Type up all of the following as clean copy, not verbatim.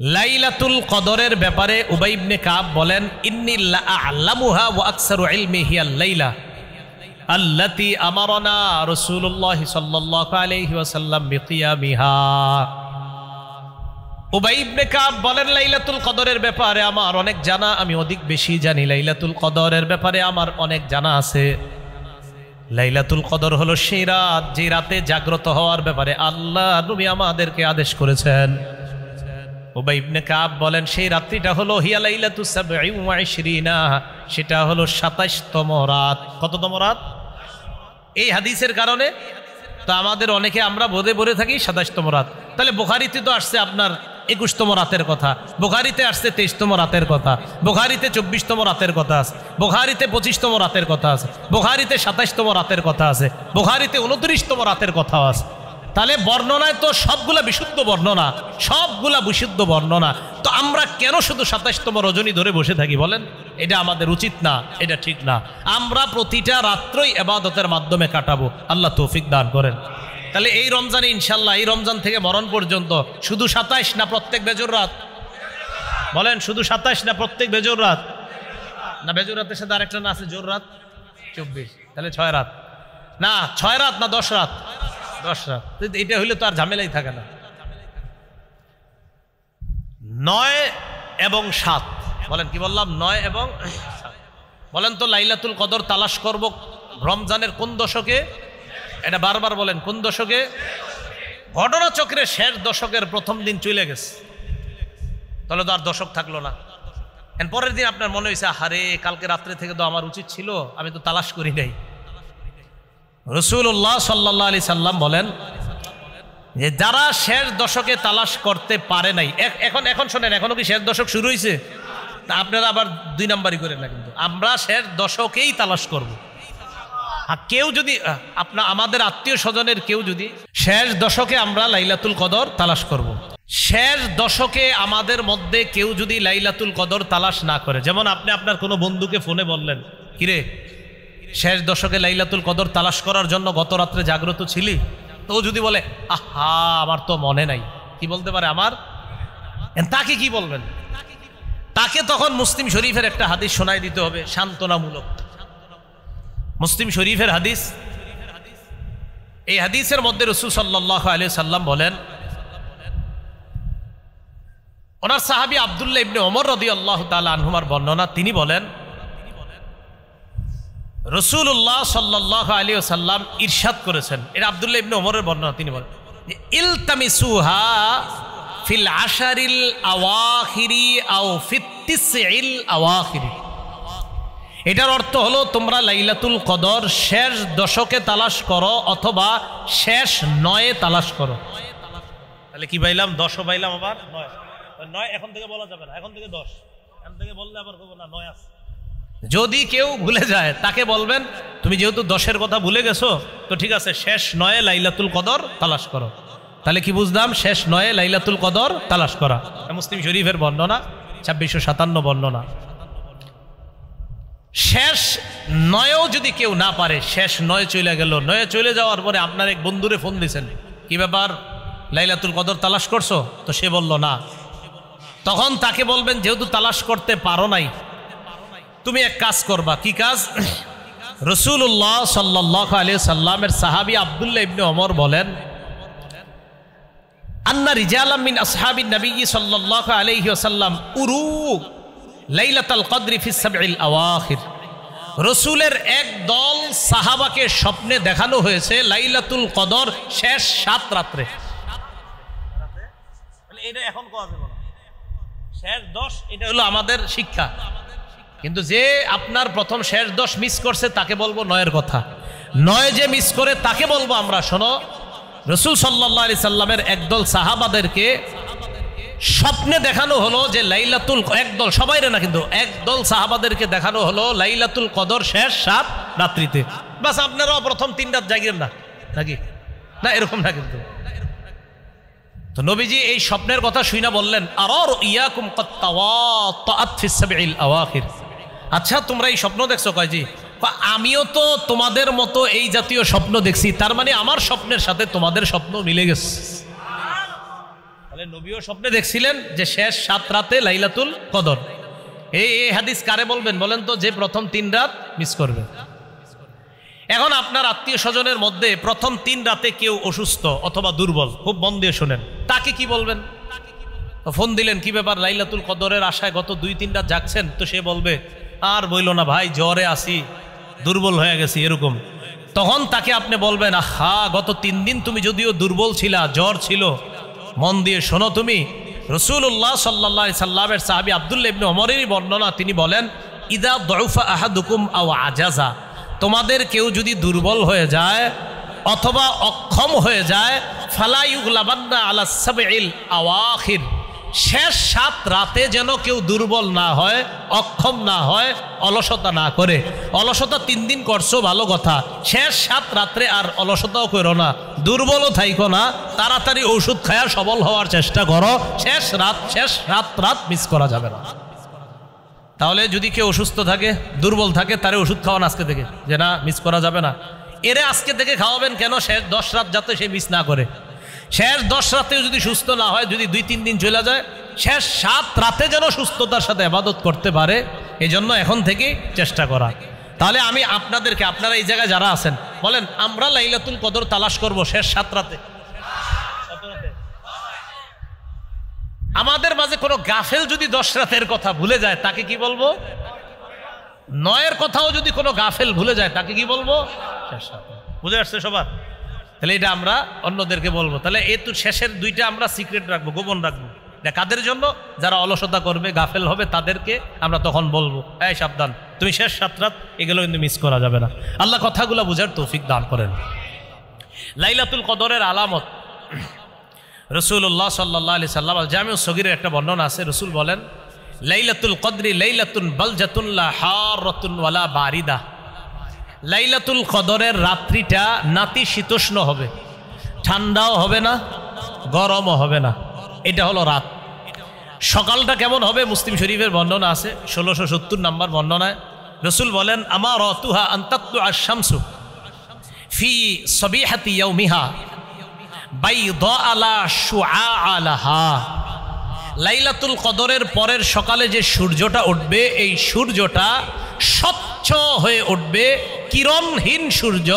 লাইলাতুল কদরের ব্যাপারে উবাই ইবনে কাব বলেন, ইন্নী লা আ'লামুহা ওয়া আকসারু ইলমি হিয়াল লাইলা আল্লাতী আমারানা রাসূলুল্লাহ সাল্লাল্লাহু আলাইহি ওয়াসাল্লাম বিকিয়ামিহা। উবাই ইবনে কাব বলেন, লাইলাতুল কদরের ব্যাপারে আমার অনেক জানা, আমি অধিক বেশি জানি। লাইলাতুল কদরের ব্যাপারে আমার অনেক জানা আছে। লাইলাতুল কদর হলো সেই রাত যে রাতে জাগ্রত হওয়ার ব্যাপারে আল্লাহ নবী আমাদেরকে আদেশ করেছেন। উবাই ইবনে কাব বলেন, সেই রাত্রিটা হলো হিয়া লাইলাতুস সাবঈ ওয়া ইশরিনা, সেটা হলো ২৭তম রাত। কততম রাত? এই হাদিসের কারণে তো আমাদের অনেকে আমরা বোধে বলে থাকি ২৭তম রাত। তাহলে বুখারীতে তো আসছে আপনার ২১তম রাতের কথা, বুখারীতে আসছে ২৩তম রাতের কথা, বুখারীতে ২৪তম রাতের কথা আছে, বুখারীতে ২৫তম রাতের কথা আছে, বুখারীতে ২৭তম রাতের কথা আছে, বুখারীতে ২৯তম রাতের কথা আছে। তাহলে বর্ণনায় তো সবগুলা বিশুদ্ধ বর্ণনা, সবগুলা বিশুদ্ধ বর্ণনা। তো আমরা কেন শুধু ২৭তম রজনী ধরে বসে থাকি বলেন? এটা আমাদের উচিত না, এটা ঠিক না। আমরা প্রতিটা রাত্রই ইবাদতের মাধ্যমে কাটাবো, আল্লাহ তৌফিক দান করেন। তাহলে এই রমজানে ইনশাল্লাহ, এই রমজান থেকে মরণ পর্যন্ত শুধু ২৭ না প্রত্যেক বেজর রাত? বলেন, শুধু ২৭ না প্রত্যেক বেজর রাত? না বেজর রাতের সাথে আরেকটা না আছে জোর রাত, ২৪। তাহলে ৬ রাত না, ৬ রাত না ১০ রাত? ১০ রাত। এটা হইলে তো আর ঝামেলাই থাকে না। ৯ এবং ৭, বলেন কি বললাম? ৯ এবং ৭। বলেন তো লাইলাতুল কদর তালাশ করব রমজানের কোন দশকে? এটা বারবার বলেন, কোন দশকে? ঘটনা চক্রের শেষ দশকের প্রথম দিন চলে গেছে, তাহলে তো আর দশক থাকলো না। পরের দিন আপনার মনে হয়েছে, আরে কালকে রাত্রে থেকে তো আমার উচিত ছিল, আমি তো তালাশ করি নাই। রাসূলুল্লাহ সাল্লাল্লাহু আলাইহি সাল্লাম বলেন যে যারা শেষ দশকে তালাশ করতে পারে নাই, এখন শোনেন, এখনো কি শেষ দশক শুরু হয়েছে? তা আপনারা আবার ২ নাম্বারই করেন না, কিন্তু আমরা শেষ দশকেই তালাশ করব। কেউ যদি আমাদের আত্মীয় স্বজনের কেউ যদি শেষ দশকে আমরা লাইলাতুল কদর তালাশ করব। শেষ দশকে আমাদের মধ্যে কেউ যদি লাইলাতুল কদর তালাশ না করে, যেমন আপনি আপনার কোনো বন্ধুকে ফোনে বললেন, কিরে শেষ দশকে লাইলাতুল কদর তালাশ করার জন্য গত রাত্রে জাগ্রত ছিলি? তো যদি বলে, আহা আমার তো মনে নাই, কি বলতে পারে আমার? তাকে কি বলবেন? তাকে তখন মুসলিম শরীফের একটা হাদিস শোনাই দিতে হবে, সান্ত্বনামূলক। মুসলিম শরীফের হাদিস, এই হাদিসের মধ্যে রাসূল সাল্লাল্লাহু আলাইহি সাল্লাম বলেন, ওনার সাহাবী আব্দুল্লাহ ইবনে ওমর রাদিয়াল্লাহু তাআলা আনহুমার বর্ণনা, তিনি বলেন রাসূলুল্লাহ সাল্লাল্লাহু আলাইহি ওয়াসাল্লাম ইরশাদ করেছেন, এটা আব্দুল্লাহ ইবনে ওমরের বর্ণনা, তিনি বলেন ইলতামিসুহা ফিল আশারিল আওয়াখিরি আও ফিত তিসইল আওয়াখিরি। এটার অর্থ হলো তোমরা লাইলাতুল কদর শেষ দশকে তালাশ করো অথবা শেষ ৯-এ তালাশ করো। তাহলে কি পাইলাম? ১০ও পাইলাম, আবার ৯ এখন থেকে বলা যাবে না, এখন থেকে ১০, এখন থেকে বললে আবার বলবো না ৯ আছে। যদি কেউ ভুলে যায় তাকে বলবেন, তুমি যেহেতু ১০-এর কথা ভুলে গেছো, তো ঠিক আছে শেষ ৯-এ লাইলাতুল কদর তালাশ করো। তাহলে কি বুঝলাম? শেষ ৯-এ লাইলাতুল কদর তালাশ করা। মুসলিম শরীফের বর্ণনা, ২৬৫৭ বর্ণনা। শেষ ৯-ও যদি কেউ না পারে, শেষ ৯ চলে গেল, ৯ চলে যাওয়ার পরে আপনার এক বন্ধুরে ফোন দিয়েছেন, কি ব্যাপার লাইলাতুল কদর তালাশ করছো? তো সে বলল না। তখন তাকে বলবেন, যেহেতু তালাশ করতে পারো নাই, তুমি এক কাজ করবা। কি কাজ? রাসূলুল্লাহ সাল্লাল্লাহু আলাইহি সাল্লামের সাহাবী আব্দুল্লাহ ইবনে ওমর বলেন, আন্না রিজালাম মিন আসহাবিন নবী সাল্লাল্লাহু আলাইহি ওয়াসাল্লাম উরু লাইলাতুল কদরি ফিস সাবঈল আওয়াখির। রাসূলের এক দল সাহাবাকে স্বপ্নে দেখানো হয়েছে লাইলাতুল কদর শেষ ৭ রাত্রে। এটা এখন কোয়া যাবে না, শেষ ১০ এটা হলো আমাদের শিক্ষা। কিন্তু যে আপনার প্রথম শেষ ১০ মিস করছে তাকে বলবো ৯-এর কথা। ৯ যে মিস করে তাকে বলবো আমরা, শোনো রাসূল সাল্লাল্লাহু আলাইহি সাল্লামের একদল সাহাবাদেরকে স্বপ্নে দেখানো হলো যে লাইলাতুল, একদল সবাইরে না কিন্তু, একদল সাহাবাদেরকে দেখানো হলো লাইলাতুল কদর শেষ ৭ রাত্রিতে। বাস আপনারাও প্রথম ৩ রাত জাগিয়েন না নাকি? না এরকম না কিন্তু। তো নবীজি এই স্বপ্নের কথা শুইনা বললেন, আরার ইয়াকুম ক্বাত তাওয়াত্তাআত ফিস সাবঈল আওয়াখির। আচ্ছা তোমরা এই স্বপ্ন দেখছো? কয় জি। আমিও তো তোমাদের মতো এই জাতীয় স্বপ্ন দেখছি, তার মানে আমার স্বপ্নের সাথে তোমাদের স্বপ্ন মিলে গেছে। তাহলে নবীও স্বপ্নে দেখছিলেন যে শেষ 7 রাতে লাইলাতুল কদর। এই হাদিস কারে বলবেন বলেন তো, যে প্রথম 3 রাত মিস করবে। এখন আপনার আত্মীয় স্বজনের মধ্যে প্রথম 3 রাতে কেউ অসুস্থ অথবা দুর্বল, খুব মন দিয়ে শোনেন, তাকে কি বলবেন? ফোন দিলেন, কি ব্যাপার, লাইলাতুল কদরের আশায় গত 2-3 রাত জাগছেন, তো সে বলবে আর বইলো না ভাই, জ্বরে আসি, দুর্বল হয়ে গেছি এরকম। তখন তাকে আপনি বলবেন, আহা গত 3 দিন তুমি যদিও দুর্বল ছিলা, জ্বর ছিল, মন দিয়ে শোনো তুমি, রাসূলুল্লাহ সাল্লাল্লাহু আলাইহি সাল্লামের সাহাবী আব্দুল্লাহ ইবনে ওমরেরই বর্ণনা, তিনি বলেন ইদা দুফা আহাদুকুম আও আজাজা, তোমাদের কেউ যদি দুর্বল হয়ে যায় অথবা অক্ষম হয়ে যায়, ফালা ইউগলাবান্না আলা সাবইল আওয়াখির, শেষ 7 রাতে যেন কেউ দুর্বল না হয়, অক্ষম না হয়, অলসতা না করে। অলসতা 3 দিন করছো ভালো কথা, শেষ 7 রাত্রে আর অলসতাও করো না, দুর্বলও থাইকো না, তাড়াতাড়ি ওষুধ খায়া সবল হওয়ার চেষ্টা করো। শেষ রাত মিস করা যাবে না। তাহলে যদি কেউ অসুস্থ থাকে, দুর্বল থাকে, তারে ওষুধ খাওয়ান আজকে থেকে, যে না মিস করা যাবে না। এরে আজকে থেকে খাওয়াবেন কেন? শেষ 10 রাত যাতে সে মিস না করে। শেষ 10 রাতেও যদি সুস্থ না হয়, যদি 2-3 দিন চলে যায়, শেষ 7 রাতে যেন সুস্থতার সাথে ইবাদত করতে পারে, এই জন্য এখন থেকে চেষ্টা করা। তাহলে আমি আপনাদেরকে, আপনারা এই জায়গায় যারা আছেন, বলেন আমরা লাইলাতুল কদর তালাশ করব শেষ 7 রাতে। আমাদের মাঝে কোনো গাফেল যদি 10 রাতের কথা ভুলে যায়, তাকে কি বলবো? 9-এর কথাও যদি কোনো গাফেল ভুলে যায়, তাকে কি বলবো? শেষ রাতে। বুঝে আসছে সবার? তাহলে এটা আমরা অন্যদেরকে বলবো। তাহলে এই তো শেষের 2টা আমরা সিক্রেট রাখবো, গোপন রাখবো। এটা কাদের জন্য? যারা অলসতা করবে, গাফেল হবে, তাদেরকে আমরা তখন বলবো, এই সাবধান, তুমি শেষ 7 রাত এগুলো কিন্তু মিস করা যাবে না। আল্লাহ কথাগুলো বুঝার তৌফিক দান করেন। লাইলাতুল কদরের আলামত, রাসূলুল্লাহ সাল্লাল্লাহু আলাইহি সাল্লাম জামিউস সগীরের একটা বর্ণনা আছে, রাসূল বলেন লাইলাতুল কদরি লাইলাতুন বালজাতুন লা হারাতুন ওয়ালা বারিদা, লাইলাতুল কদরের রাত্রিটা নাতিশীতোষ্ণ হবে, ঠান্ডাও হবে না, গরমও হবে না, এটা হলো রাত। সকালটা কেমন হবে? মুসলিম শরীফের বর্ণনা আছে, 1670 নম্বর বর্ণনায় রাসূল বলেন আমারাতুহা আন তাতলুআ আশ-শামসু ফি সাবিহাতি ইয়াউমিহা বাইদা আলা শুআআ লাহা, লাইলাতুল কদরের পরের সকালে যে সূর্যটা উঠবে, এই সূর্যটা স্বচ্ছ হয়ে উঠবে, কিরণহীন সূর্য,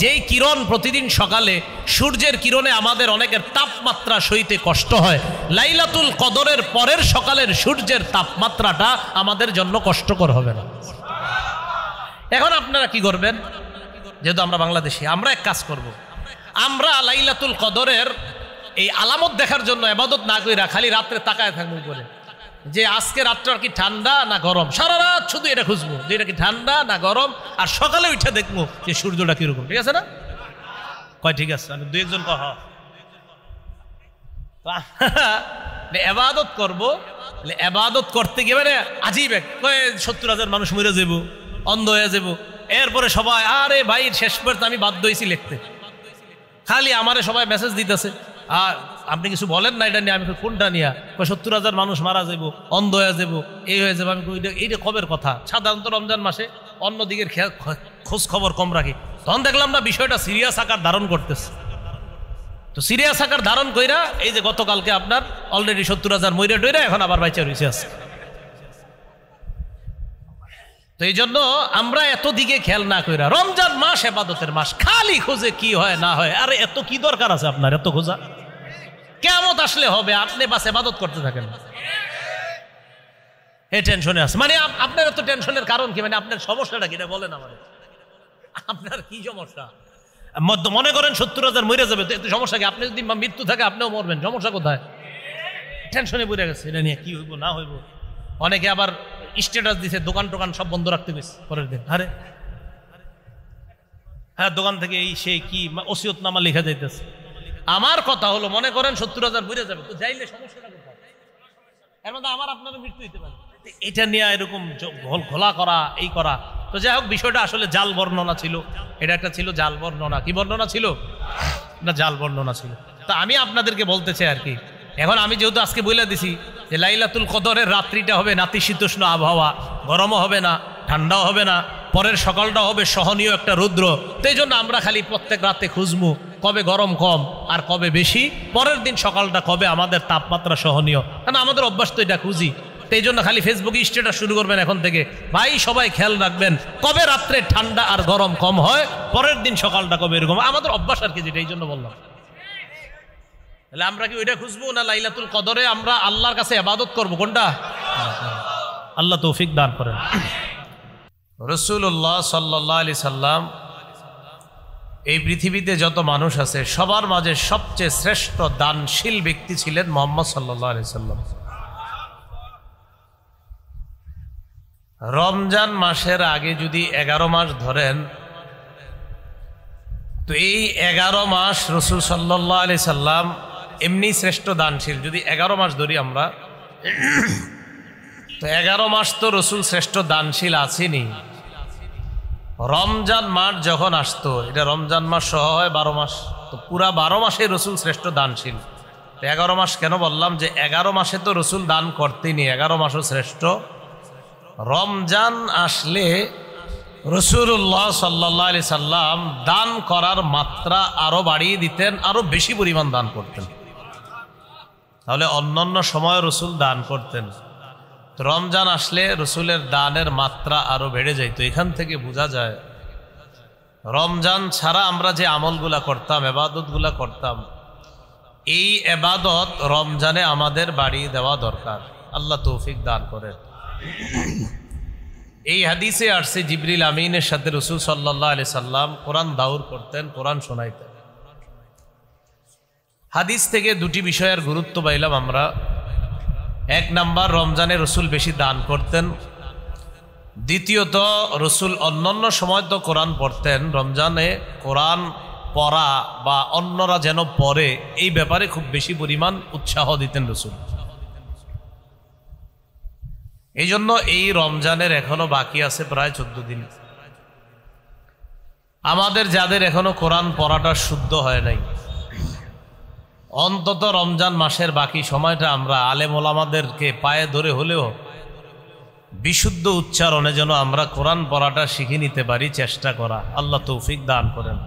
যেই কিরণ প্রতিদিন সকালে, সূর্যের কিরণে আমাদের অনেকের তাপমাত্রা সইতে কষ্ট হয়, লাইলাতুল কদরের পরের সকালের সূর্যের তাপমাত্রাটা আমাদের জন্য কষ্টকর হবে না। এখন আপনারা কি করবেন? যেহেতু আমরা বাংলাদেশি, আমরা এক কাজ করব, আমরা লাইলাতুল কদরের এই আলামত দেখার জন্য ইবাদত না কইরা খালি রাত্রে তাকায় থাকবো করে, যে আজকে রাতটা কি ঠান্ডা না গরম, সারা রাত শুধু এটা খুঁজবো যে এটা কি ঠান্ডা না গরম, আর সকালে উঠে দেখবো যে সূর্যটা কিরকম। ঠিক আছে না? কয় ঠিক আছে, আমি 2-1 জন কহ ইবাদত করবো। ইবাদত করতে গিয়ে মানে আজীব এক 70,000 মানুষ মরে যাব, অন্ধ হয়ে যাব, এরপরে সবাই আরে ভাই শেষ পর্যন্ত আমি বাধ্য হয়েছি লিখতে, খালি আমারে সবাই মেসেজ দিতেছে, আর আপনি কিছু বলেন না এটা নিয়ে। আমি কোনটা নিয়ে? 70,000 মানুষ মারা যাব, অন্ধ হয়ে যাব, এই হয়ে যাবে। আমি এইটা কবের কথা? সাধারণত রমজান মাসে অন্য দিকের খোঁজ খবর কম রাখি, তখন দেখলাম না বিষয়টা সিরিয়াস আকার ধারণ করতেছে। তো সিরিয়াস আকার ধারণ কইরা এই যে গতকালকে আপনার অলরেডি 70,000 মইরা টইরা এখন আবার বাইচা রয়েছে আছে। তো এই জন্য আমরা এত দিকে খেয়াল না কইরা, রমজান মাস ইবাদতের মাস, খালি খোঁজে কি হয় না হয়। আরে এত কি দরকার আছে আপনার এত খোঁজা? কিয়ামত আসলে হবে, আপনি বাস ইবাদত করতে থাকেন, এই টেনশনে আছে। মানে আপনার এত টেনশনের কারণ কি? মানে আপনার সমস্যাটা কি বলেন আমাদের, আপনার কি সমস্যা? মনে করেন 70,000 মরে যাবে, তো এত সমস্যা কি? আপনি যদি মৃত্যু থাকে আপনিও মরবেন, সমস্যা কোথায়? টেনশনে পড়ে গেছে, এটা নিয়ে কি হইব না হইব। অনেকে আবার স্ট্যাটাস দিছে দোকান টোকান সব বন্ধ রাখতে গেছে পরের দিন। আরে হ্যাঁ, দোকান থেকে এই সেই কি ওসিয়তনামা লেখা যাইতেছে। আমার কথা হলো, মনে করেন 70,000 মরে যাবে, তো যাইলে সমস্যাটা কোথায়? এর মধ্যে আমার আপনারও মৃত্যু হইতে পারে। এটা নিয়ে এরকম ঘোলা করা, এই করা। তো যাই হোক, বিষয়টা আসলে জাল বর্ণনা ছিল, এটা একটা ছিল জাল বর্ণনা। কি বর্ণনা ছিল? না, জাল বর্ণনা ছিল। তা আমি আপনাদেরকে বলতে চাই আর কি, এখন আমি যেহেতু আজকে বলে দিছি যে লাইলাতুল কদরের রাত্রিটা হবে নাতিশীতোষ্ণ আবহাওয়া, গরমও হবে না, ঠান্ডাও হবে না, পরের সকালটা হবে সহনীয় একটা রৌদ্র। তো এই জন্য আমরা খালি প্রত্যেক রাতে খুঁজবো কবে গরম কম আর কবে বেশি, পরের দিন সকালটা কবে আমাদের তাপমাত্রা সহনীয়, কারণ আমাদের অভ্যাস তো এটা খুঁজি। তো এই জন্য খালি ফেসবুকে স্ট্যাটাস শুরু করবেন এখন থেকে, ভাই সবাই খেয়াল রাখবেন কবে রাত্রে ঠান্ডা আর গরম কম হয়, পরের দিন সকালটা কবে এরকম, আমাদের অভ্যাস আর কি, যেটা এই জন্য বললাম। তাহলে আমরা কি ওইটা খুঁজবো না লাইলাতুল কদরে আমরা আল্লাহর কাছে ইবাদত করব, কোনটা? আল্লাহ তৌফিক দান করেন। রাসূলুল্লাহ সাল্লাল্লাহু আলাইহি সাল্লাম এই পৃথিবীতে যত মানুষ আছে সবার মাঝে সবচেয়ে শ্রেষ্ঠ দানশীল ব্যক্তি ছিলেন মুহাম্মদ সাল্লাল্লাহু আলাইহি সাল্লাম। রমজান মাসের আগে যদি 11 মাস ধরেন, তো এই 11 মাস রাসূল সাল্লাল্লাহু আলাইহি সাল্লাম এমনি শ্রেষ্ঠ দানশীল। যদি 11 মাস ধরি আমরা, তো 11 মাস তো রাসূল শ্রেষ্ঠ দানশীল আছেনই। রমজান মাস যখন আসতো, এটা রমজান মাস সহ হয় 12 মাস, তো পুরা 12 মাসে রাসূল শ্রেষ্ঠ দানশীল। 11 মাস কেন বললাম, যে 11 মাসে তো রাসূল দান করতেনি, 11 মাসও শ্রেষ্ঠ। রমজান আসলে রাসূলুল্লাহ সাল্লাল্লাহু আলাইহি সাল্লাম দান করার মাত্রা আরো বাড়িয়ে দিতেন, আরো বেশি পরিমাণ দান করতেন। তাহলে অন্যান্য সময় রাসূল দান করতেন, রমজান আসলে রাসূলের দানের মাত্রা আরো বেড়ে যাইত। এখান থেকে বোঝা যায় রমজান ছাড়া আমরা যে আমলগুলা করতাম, ইবাদতগুলা করতাম, এই ইবাদত রমজানে আমাদের বাড়িয়ে দেওয়া দরকার। আল্লাহ তৌফিক দান করেন। এই হাদিসে আসছে জিবরিল আমিনের সাথে রাসূল সাল্লাল্লাহু আলাইহি সাল্লাম কোরআন দাউর করতেন, কোরআন শোনাইতেন। হাদিস থেকে দুটি বিষয়ের গুরুত্ব পাইলাম আমরা। এক নাম্বার, রমজানে রাসূল বেশি দান করতেন। দ্বিতীয়ত, রাসূল অন্যান্য সময় তো কোরআন পড়তেন, রমজানে কোরআন পড়া বা অন্যরা যেন পড়ে এই ব্যাপারে খুব বেশি পরিমাণ উৎসাহ দিতেন রাসূল। এই জন্য এই রমজানের এখনো বাকি আছে প্রায় 14 দিন। আমাদের যাদের এখনো কোরআন পড়াটা শুদ্ধ হয় নাই, অন্তত রমজান মাসের বাকি সময়টা আমরা আলেম ওলামাদেরকে পায়ে ধরে হলেও বিশুদ্ধ উচ্চারণে যেন আমরা কোরআন পড়াটা শিখে নিতে পারি, চেষ্টা করা। আল্লাহ তৌফিক দান করেন।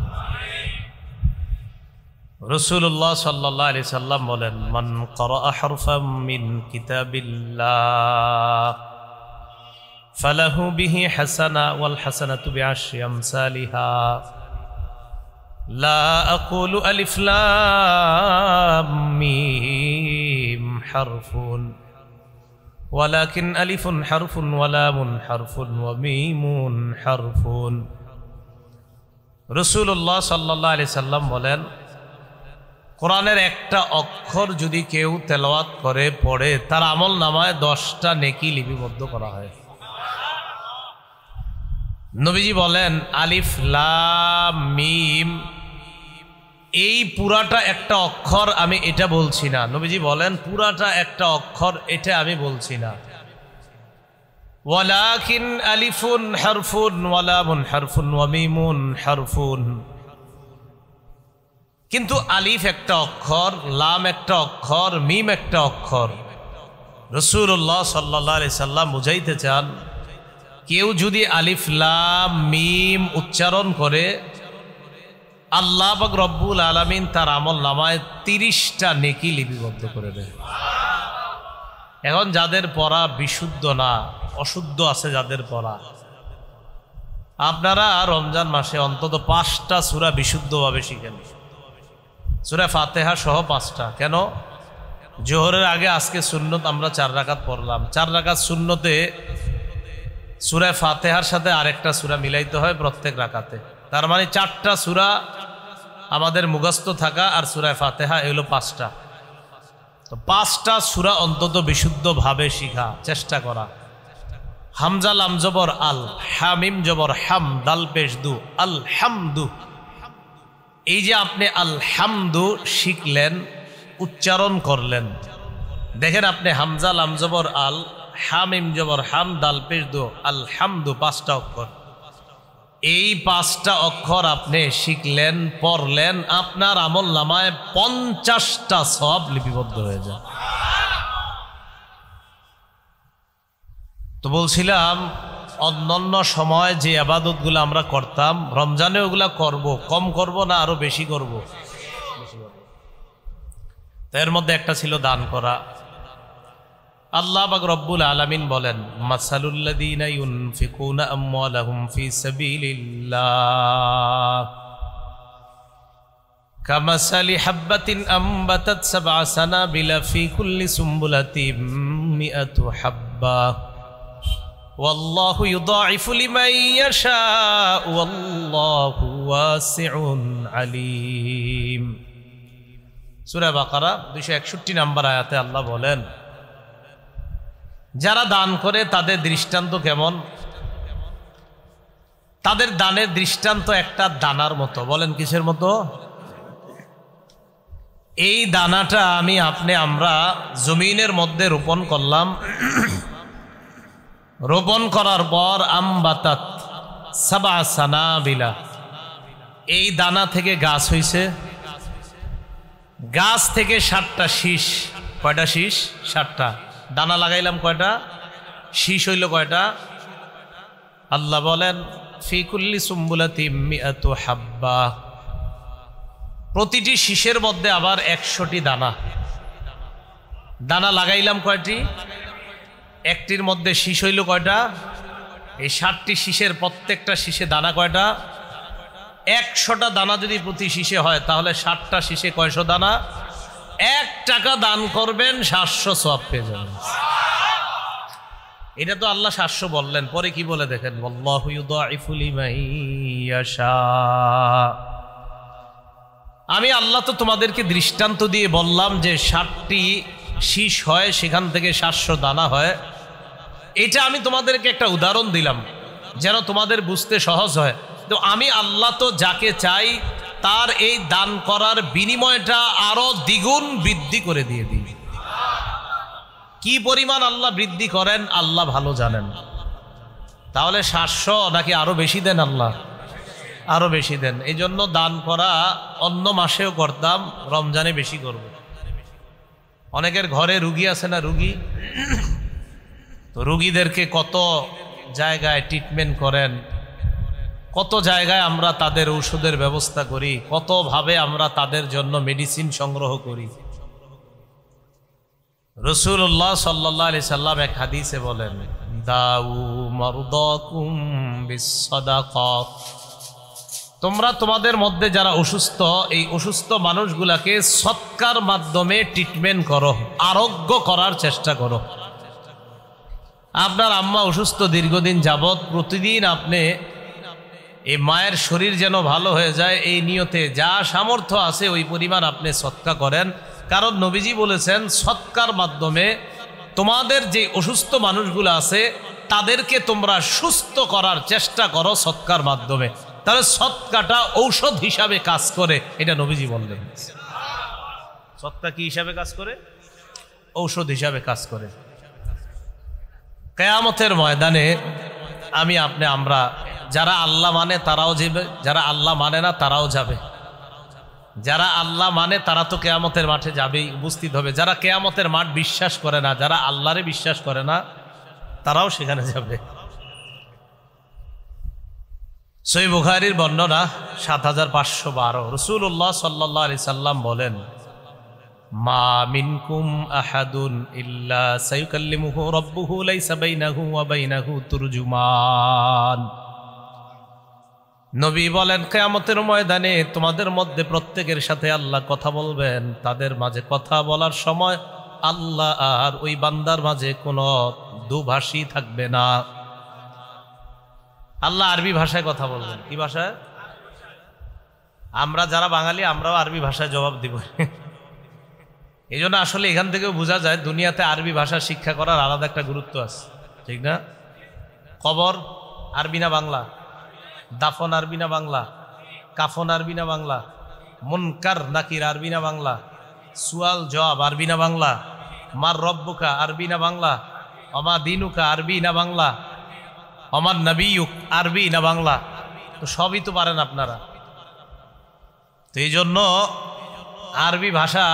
রাসূলুল্লাহ সাল্লাল্লাহু আলাইহি সাল্লাম বলেন, মান ক্বারাআ হারফাম মিন কিতাবিল্লাহ ফালাহু বিহি হাসানা ওয়াল হাসানাতু বিআশরি আমসালিহা লা আকুলু আলিফ লাম মিম হারফুন ওয়ালাকিন আলিফুন হারফুন ওয়া লামুন হারফুন ওয়া মিমুন হারফুন। রাসূলুল্লাহ সাল্লাল্লাহু আলাইহি সাল্লাম বলেন, কোরআনের একটা অক্ষর যদি কেউ তেলাওয়াত করে পড়ে, তার আমল নামায় 10টা নেকি লিপিবদ্ধ করা হয়। নবীজি বলেন, আলিফ লাম মিম এই পুরাটা একটা অক্ষর, আমি এটা বলছি না। নবীজি বলেন পুরাটা একটা অক্ষর, এটা আমি বলছি না। ওয়ালাকিন আলিফুন হারফুন ওয়া লামুন হারফুন ওয়া মিমুন হারফুন, কিন্তু আলিফ একটা অক্ষর, লাম একটা অক্ষর, মিম একটা অক্ষর। রাসূলুল্লাহ সাল্লাল্লাহু আলাইহি সাল্লাম বুঝাইতে চান, কেউ যদি আলিফ লাম মিম উচ্চারণ করে, আল্লাহ পাক রব্বুল আলামিন তার আমল নামায় 30টা নেকি লিপিবদ্ধ করে দেয়। এখন যাদের পড়া বিশুদ্ধ না, অশুদ্ধ আছে যাদের পড়া, আপনারা রমজান মাসে অন্তত 5টা সূরা বিশুদ্ধভাবে শিখেন। সূরা ফাতিহা সহ 5টা। কেন? জোহরের আগে আজকে সুন্নত আমরা 4 রাকাত পড়লাম। 4 রাকাত সুন্নতে সূরা ফাতিহার সাথে আরেকটা সূরা মিলাইতে হয় প্রত্যেক রাকাতে। তার মানে 4টা সূরা আমাদের মুখস্থ থাকা, আর সূরা ফাতিহা এগুলো 5টা। তো 5টা সূরা অন্তত বিশুদ্ধভাবে শিখা চেষ্টা করা। হামজা লাম জবর আল, হামিম জবর হাম, দাল পেশ দু, আল হামদু। এই যে আপনি আল হামদু শিখলেন, উচ্চারণ করলেন, দেখেন আপনি হামজা লাম জবর আল, হামিম জবর হাম, দাল পেশ দু, আল হামদু, 5টা অক্ষর। এই 5টা অক্ষর আপনি শিখলেন, পড়লেন, আপনার আমল নামায় 50টা সওয়াব লিপিবদ্ধ হয়ে যায়। তো বলছিলাম অন্যান্য সময় যে আবাদতগুলো আমরা করতাম রমজানে ওগুলা করব, কম করব না আরো বেশি করব? এর মধ্যে একটা ছিল দান করা। আল্লাহ পাক রব্বুল আলামিন বলেন, মাসালুল্লাযীনা ইউনফিকুনা আমওয়ালাহুম ফী সাবিলিল্লাহ কামাসালি হাববাতিন আমবাতাত সাবআ সানাবিলা ফী কুল্লি সুমবুলাতিন মিআতু হাব্বা ওয়াল্লাহু ইউদাঈফু লিমান ইয়াশাউ ওয়াল্লাহু ওয়াসিউন আলীম। সূরা বাকারা 261 নম্বর আয়াতে আল্লাহ বলেন, যারা দান করে তাদের দৃষ্টান্ত কেমন? তাদের দানের দৃষ্টান্ত একটা দানার মতো। বলেন কিসের মতো? এই দানাটা আমরা জমিনের মধ্যে রোপণ করলাম। রোপণ করার পর আমবাতাত সাবআ সানাবিলা, এই দানা থেকে গাছ হইছে। গাছ থেকে 7টা শীষ। কয়টা শীষ? 7টা। দানা লাগাইলাম কয়টা? শীষ হইল কয়টা? আল্লাহ বলেন, ফি কুল্লি সুমবুলাতিন মিআতু হাব্বা, প্রতিটি শীষের মধ্যে আবার 100টি দানা। দানা লাগাইলাম কয়টি? একটির মধ্যে শীষ হইল কয়টা? এই 7টি শীষের প্রত্যেকটা শীষে দানা কয়টা? 100টা দানা যদি প্রতি শীষে হয় তাহলে 7টা শীষে কয়শো দানা? 1 টাকা দান করবেন 700 সওয়াব পেয়ে যাবেন। এটা তো আল্লাহ 700 বললেন, পরে কি বলে দেখেন, আল্লাহু ইউদাঈফু লিমান ইয়াশা। আমি আল্লাহ তো তোমাদেরকে দৃষ্টান্ত দিয়ে বললাম যে 7টি শীষ হয়, সেখান থেকে 700 দানা হয়। এটা আমি তোমাদেরকে একটা উদাহরণ দিলাম যেন তোমাদের বুঝতে সহজ হয়। তো আমি আল্লাহ তো যাকে চাই তার এই দান করার বিনিময়টা আরো দ্বিগুণ বৃদ্ধি করে দিয়ে দিই। কি পরিমাণ আল্লাহ বৃদ্ধি করেন আল্লাহ ভালো জানেন। তাহলে 700 নাকি আরো বেশি দেন? আল্লাহ আরো বেশি দেন। এই জন্য দান করা অন্য মাসেও করতাম, রমজানে বেশি করব। অনেকের ঘরে রুগী আছে না? রুগী, তো রুগীদেরকে কত জায়গায় ট্রিটমেন্ট করেন, কত জায়গায় আমরা তাদের ঔষধের ব্যবস্থা করি, কতভাবে আমরা তাদের জন্য মেডিসিন সংগ্রহ করি। রাসূলুল্লাহ সাল্লাল্লাহু আলাইহি সাল্লাম এক হাদিসে বলেন, দাউ মারদাকুম বিসসাদাকা, তোমরা তোমাদের মধ্যে যারা অসুস্থ এই অসুস্থ মানুষগুলাকে সৎকার মাধ্যমে ট্রিটমেন্ট করো, আরোগ্য করার চেষ্টা করো। আপনার আম্মা অসুস্থ দীর্ঘদিন যাবৎ, প্রতিদিন আপনি এই মায়ের শরীর যেন ভালো হয়ে যায় এই নিয়তে যা সামর্থ্য আছে ওই পরিমাণ আপনি সৎকা করেন। কারণ নবীজি বলেছেন সৎকার মাধ্যমে তোমাদের যে অসুস্থ মানুষগুলো আছে তাদেরকে তোমরা সুস্থ করার চেষ্টা করো সৎকার মাধ্যমে। তাহলে সৎকাটা ঔষধ হিসাবে কাজ করে, এটা নবীজি বললেন। সৎকা কি হিসাবে কাজ করে? ঔষধ হিসাবে কাজ করে। কিয়ামতের ময়দানে আমরা যারা আল্লাহ মানে তারাও যাবে, যারা আল্লাহ মানে না তারাও যাবে। যারা আল্লাহ মানে তারা তো কিয়ামতের মাঠে যাবেই, উপস্থিত হবে। যারা কিয়ামতের মাঠ বিশ্বাস করে না, যারা আল্লাহরে বিশ্বাস করে না, তারাও সেখানে যাবে। সহিহ বুখারীর বর্ণনা ৭৫১২, রাসূলুল্লাহ সাল্লাল্লাহু আলাইহি সাল্লাম বলেন, মা মিনকুম আহাদুন ইল্লা সায়ুকাল্লিমুহু রাব্বুহু লাইসা বাইনাহু ওয়া বাইনাহু তুরজুমান। নবী বলেন, কিয়ামতের ময়দানে তোমাদের মধ্যে প্রত্যেকের সাথে আল্লাহ কথা বলবেন। তাদের মাঝে কথা বলার সময় আল্লাহ আর ওই বান্দার মাঝে কোনো দুভাষী থাকবে না। আল্লাহ আরবি ভাষায় কথা বলবেন। কি ভাষায়? আমরা যারা বাঙালি আমরাও আরবি ভাষায় জবাব দিব। এই জন্য আসলে এখান থেকেও বোঝা যায় দুনিয়াতে আরবি ভাষা শিক্ষা করার আলাদা একটা গুরুত্ব আছে, ঠিক না? কবর আরবি না বাংলা? দাফন আরবি না বাংলা? কাফন আরবি না বাংলা? মুনকার নাকির আরবি না বাংলা? সুয়াল জবাব আরবি না বাংলা? মার রব্বুকা আরবি না বাংলা? অমা দিনুকা আরবি না বাংলা? অমার নবিয়ুক আরবি না বাংলা? তো সবই তো পারেন আপনারা। তো এই জন্য আরবি ভাষা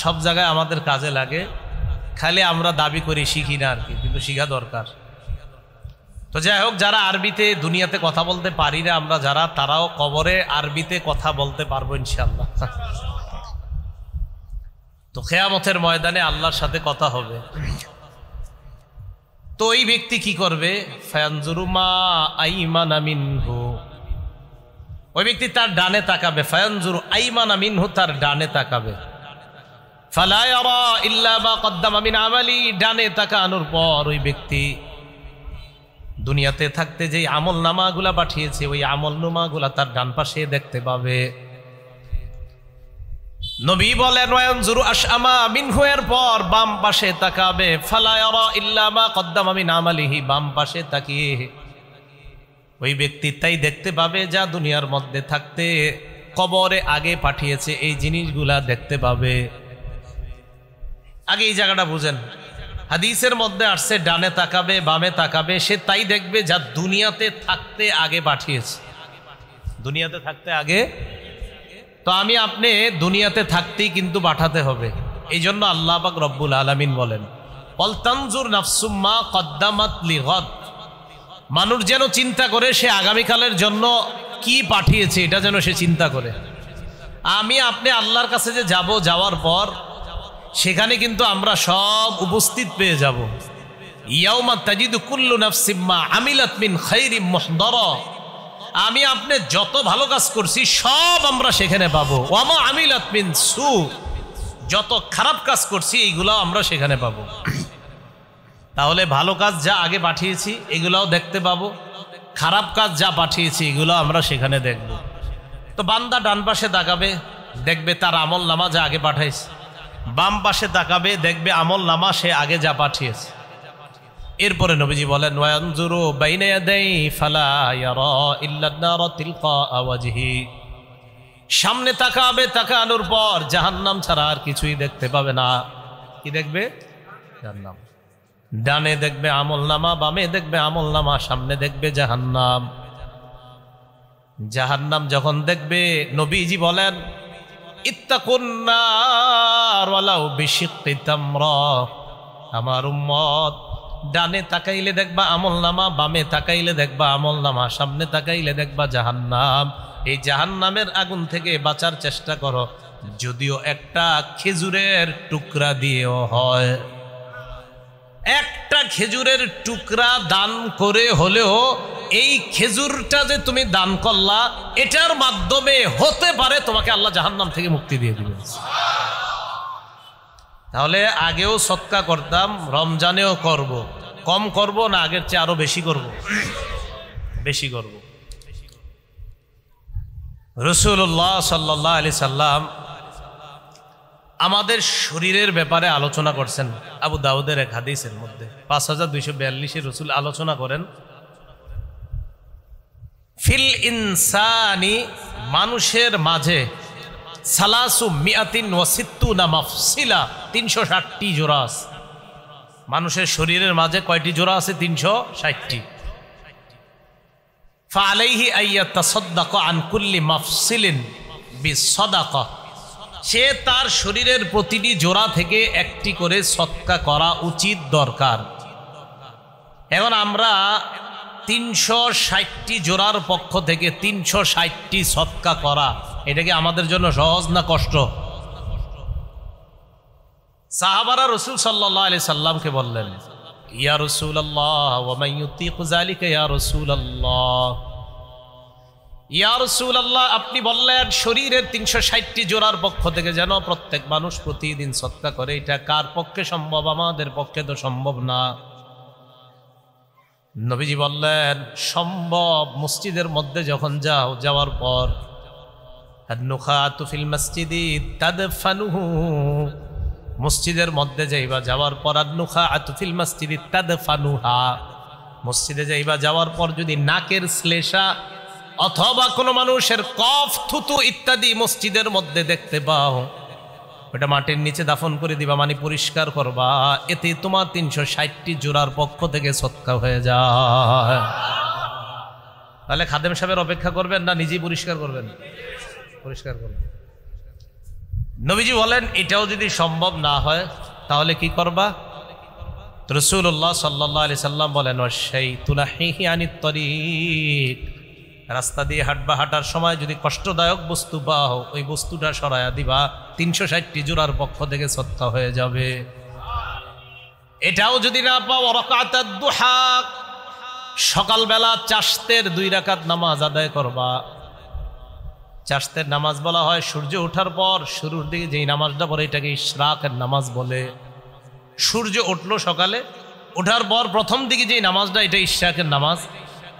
সব জায়গায় আমাদের কাজে লাগে, খালি আমরা দাবি করি শিখি না আর কি, কিন্তু শিখা দরকার। তো যাই হোক, যারা আরবিতে দুনিয়াতে কথা বলতে পারি না আমরা যারা, তারাও কবরে আরবিতে কথা বলতে পারবো ইনশাআল্লাহ। তো কিয়ামতের ময়দানে আল্লাহর সাথে কথা হবে। তো ওই ব্যক্তি কি করবে? ফায়ানজুরু মা আইমানা মিনহু, ওই ব্যক্তি তার ডানে তাকাবে। ফায়ানজুরু আইমানা মিনহু, তার ডানে তাকাবে। ফালা ইয়ারা ইল্লা মা কদ্দামা মিন আমালি, ডানে তাকানোর পর ওই ব্যক্তি দুনিয়াতে থাকতে যে আমল নামাগুলা পাঠিয়েছে ওই আমল নামাগুলা তার ডান পাশে দেখতে পাবে। নবী বলেন ওয়ানজুরু আশআমা মিনহু, এর পর বাম পাশে তাকাবে। ফালা ইয়ারা ইল্লা মা কদ্দামা মিন আমালিহি, বাম পাশে তাকিয়ে ওই ব্যক্তি তাই দেখতে পাবে যা দুনিয়ার মধ্যে থাকতে কবরে আগে পাঠিয়েছে, এই জিনিসগুলা দেখতে পাবে। আগে এই জায়গাটা বুঝেন, হাদিসের মধ্যে আসছে ডানে তাকাবে বামে তাকাবে, সে তাই দেখবে যা দুনিয়াতে থাকতে আগে পাঠিয়েছে, দুনিয়াতে থাকতে আগে। তো আমি আপনি দুনিয়াতে থাকতেই কিন্তু পাঠাতে হবে। এই জন্য আল্লাহ পাক রব্বুল আলামিন বলেন ওয়ালতানজুর নাফসুম মা কদ্দামাত লিগাদ, মানুষ যেন চিন্তা করে সে আগামীকালের জন্য কি পাঠিয়েছে, এটা যেন সে চিন্তা করে। আমি আপনি আল্লাহর কাছে যে যাব, যাওয়ার পর সেখানে কিন্তু আমরা সব উপস্থিত পেয়ে যাব। ইয়াউমা তাজিদু কুল্লু নাফসিম মা আমিলাত মিন খাইরিম মুহদারা, আমি আপনি যত ভালো কাজ করছি সব আমরা সেখানে পাবো। ওয়ামা আমিলাত মিন সু, যত খারাপ কাজ করছি এইগুলাও আমরা সেখানে পাবো। তাহলে ভালো কাজ যা আগে পাঠিয়েছি এগুলাও দেখতে পাবো, খারাপ কাজ যা পাঠিয়েছি এগুলো আমরা সেখানে দেখব। তো বান্দা ডান পাশে তাকাবে, দেখবে তার আমল নামা যা আগে পাঠাইছে। বাম পাশে তাকাবে, দেখবে আমল নামা সে আগে যা পাঠিয়েছে। এরপরে নবীজি বলেন ওয়ানজুরু বাইনা ইয়াদাই ফালা ইয়ারা ইল্লা আন-নার তিলকা ওয়াজহি, সামনে তাকাবে, তাকানোর পর জাহান্নাম ছাড়া আর কিছুই দেখতে পাবে না। কি দেখবে? জাহান্নাম। ডানে দেখবে আমল নামা, বামে দেখবে আমল নামা, সামনে দেখবে জাহান্নাম। জাহান্নাম যখন দেখবে নবীজি বলেন ইত্তাকুন নার ওয়ালাউ বিশিক্কি তামরা, আমার উম্মত ডানে তাকাইলে দেখবা আমল নামা, বামে তাকাইলে দেখবা আমল নামা, সামনে তাকাইলে দেখবা জাহান্নাম। এই জাহান্নামের আগুন থেকে বাঁচার চেষ্টা করো, যদিও একটা খেজুরের টুকরা দিয়েও হয়। একটা খেজুরের টুকরা দান করে হলেও এই খেজুরটা যে তুমি দান করলা, এটার মাধ্যমে হতে পারে তোমাকে আল্লাহ জাহান্নাম থেকে মুক্তি দিয়ে দিবেন। তাহলে আগেও সদকা করতাম, রমজানেও করব, কম করব না আগের চেয়ে আরো বেশি করব? বেশি করব। রাসূলুল্লাহ সাল্লাল্লাহু আলাইহি সাল্লাম আমাদের শরীরের ব্যাপারে আলোচনা করছেন। আবু দাউদের এক হাদিসের মধ্যে 5242 রাসূল আলোচনা করেন ফিল ইনসানি, মানুষের মাঝে সালাসু মিআতিন ওয়া সিত্তুনা মাফসিলা, 360টি জোড়া আছে। মানুষের শরীরের মাঝে কয়টি জোড়া আছে? 360টি। ফাআলাইহি আইয়াতাসাদদাকা আন কুল্লি মাফসিলিন বিসাদাকা, সে তার শরীরের প্রতিটি জোড়া থেকে একটি করে সদকা করা উচিত, দরকার। এখন আমরা 360টি জোড়ার পক্ষ থেকে 360টি সদকা করা, এটা কি আমাদের জন্য সহজ না কষ্ট? সাহাবারা রাসূল সাল্লাল্লাহু আলাইহি সাল্লামকে বললেন ইয়া রাসূলুল্লাহ ওয়া মান ইউতিকু যালিকা ইয়া রাসূলুল্লাহ, ইয়া রাসূলুল্লাহ আপনি বললেন শরীরের 360টি জোড়ার পক্ষ থেকে যেন প্রত্যেক মানুষ প্রতিদিন সদকা করে, এটা কার পক্ষে সম্ভব? আমাদের পক্ষে তো সম্ভব না। নবীজি বললেন সম্ভব। মসজিদের মধ্যে যখন যাও, যাওয়ার পর আন-নুখাতু ফিল মসজিদি তাদফানুহু, মসজিদের মধ্যে যাইবা, যাওয়ার পর আন-নুখাতু ফিল মসজিদি তাদফানুহা, মসজিদে যাইবা, যাওয়ার পর যদি নাকের শ্লেষা অথবা কোনো মানুষের কফ থুতু ইত্যাদি মসজিদের মধ্যে দেখতে পাও, ওটা মাটির নিচে দাফন করে দিবা, মানে পরিষ্কার করবা, এতে তোমার 360টি জোড়ার পক্ষ থেকে সদকা হয়ে যায়। তাহলে খাদেম সাহেবের অপেক্ষা করবেন না নিজেই পরিষ্কার করবেন? পরিষ্কার করবেন। নবীজি বলেন এটাও যদি সম্ভব না হয় তাহলে কি করবা? রাসূলুল্লাহ সাল্লাল্লাহু আলাইহি সাল্লাম বলেন ওয়াশাইতু লাহিহি আনিত তরিক, রাস্তা দিয়ে হাঁটবা, হাঁটার সময় যদি কষ্টদায়ক বস্তু পাও ওই বস্তুটা সরায়া দিবা, 360টি জোড়ার পক্ষ থেকে সদকা হয়ে যাবে। এটাও যদি না পাও রাকাতাদ দুহা, সকালবেলা চাশতের 2 রাকাত নামাজ আদায় করবা। চাশতের নামাজ বলা হয় সূর্য ওঠার পর শুরুর দিকে যেই নামাজটা পড়ে এটাকে ইশরাকের নামাজ বলে। সূর্য উঠলো সকালে, ওঠার পর প্রথম দিকে যেই নামাজটা এটা ইশরাকের নামাজ।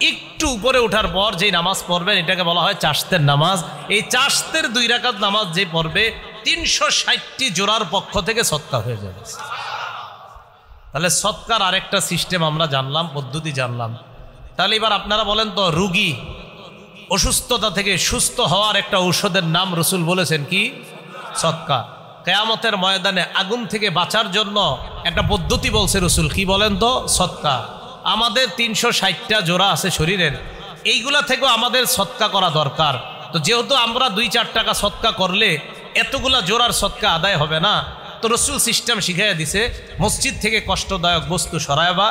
একটু উপরে ওঠার পর যেই নামাজ পড়বেন এটাকে বলা হয় চাশতের নামাজ। এই চাশতের 2 রাকাত নামাজ যে পড়বে 360টি জোড়ার পক্ষ থেকে সদকা হয়ে যাবে। তাহলে সদকার আরেকটা সিস্টেম আমরা জানলাম, পদ্ধতি জানলাম। তাহলে এবার আপনারা বলেন তো, রোগী অসুস্থতা থেকে সুস্থ হওয়ার একটা ঔষধের নাম রাসূল বলেছেন কি? সদকা। কিয়ামতের ময়দানে আগুন থেকে বাঁচার জন্য একটা পদ্ধতি বলছে রাসূল, কি বলেন তো? সদকা। আমাদের 360টা জোড়া আছে শরীরের, এইগুলা থেকেও আমাদের সদকা করা দরকার। তো যেহেতু আমরা 2-4 টাকা সদকা করলে এতগুলা জোড়ার সদকা আদায় হবে না, তো রাসূল সিস্টেম শিখাইয়া দিছে, মসজিদ থেকে কষ্টদায়ক বস্তু সরাইবা,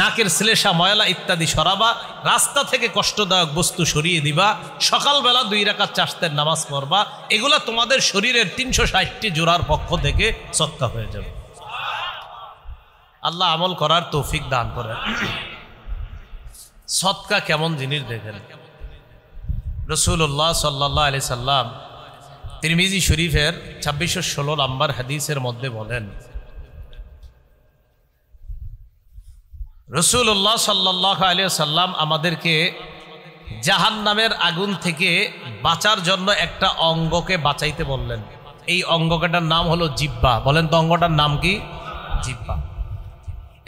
নাকের শ্লেষা ময়লা ইত্যাদি সরাবা, রাস্তা থেকে কষ্টদায়ক বস্তু সরিয়ে দিবা, সকালবেলা 2 রাকাত চাশতের নামাজ পড়বা। এগুলা তোমাদের শরীরের 360টি জোড়ার পক্ষ থেকে সদকা হয়ে যাবে। আল্লাহ আমল করার তৌফিক দান করেন। সদকা কেমন জিনিস দেখেন। রাসূলুল্লাহ সাল্লাল্লাহু আলাইহি সাল্লাম তিরমিজি শরীফের 2616 নম্বর হাদিসের মধ্যে বলেন, রাসূলুল্লাহ সাল্লাল্লাহু আলাইহি সাল্লাম আমাদেরকে জাহান্নামের আগুন থেকে বাঁচার জন্য একটা অঙ্গকে বাঁচাইতে বললেন। এই অঙ্গটার নাম হলো জিহ্বা। বলেন তো অঙ্গটার নাম কি? জিহ্বা।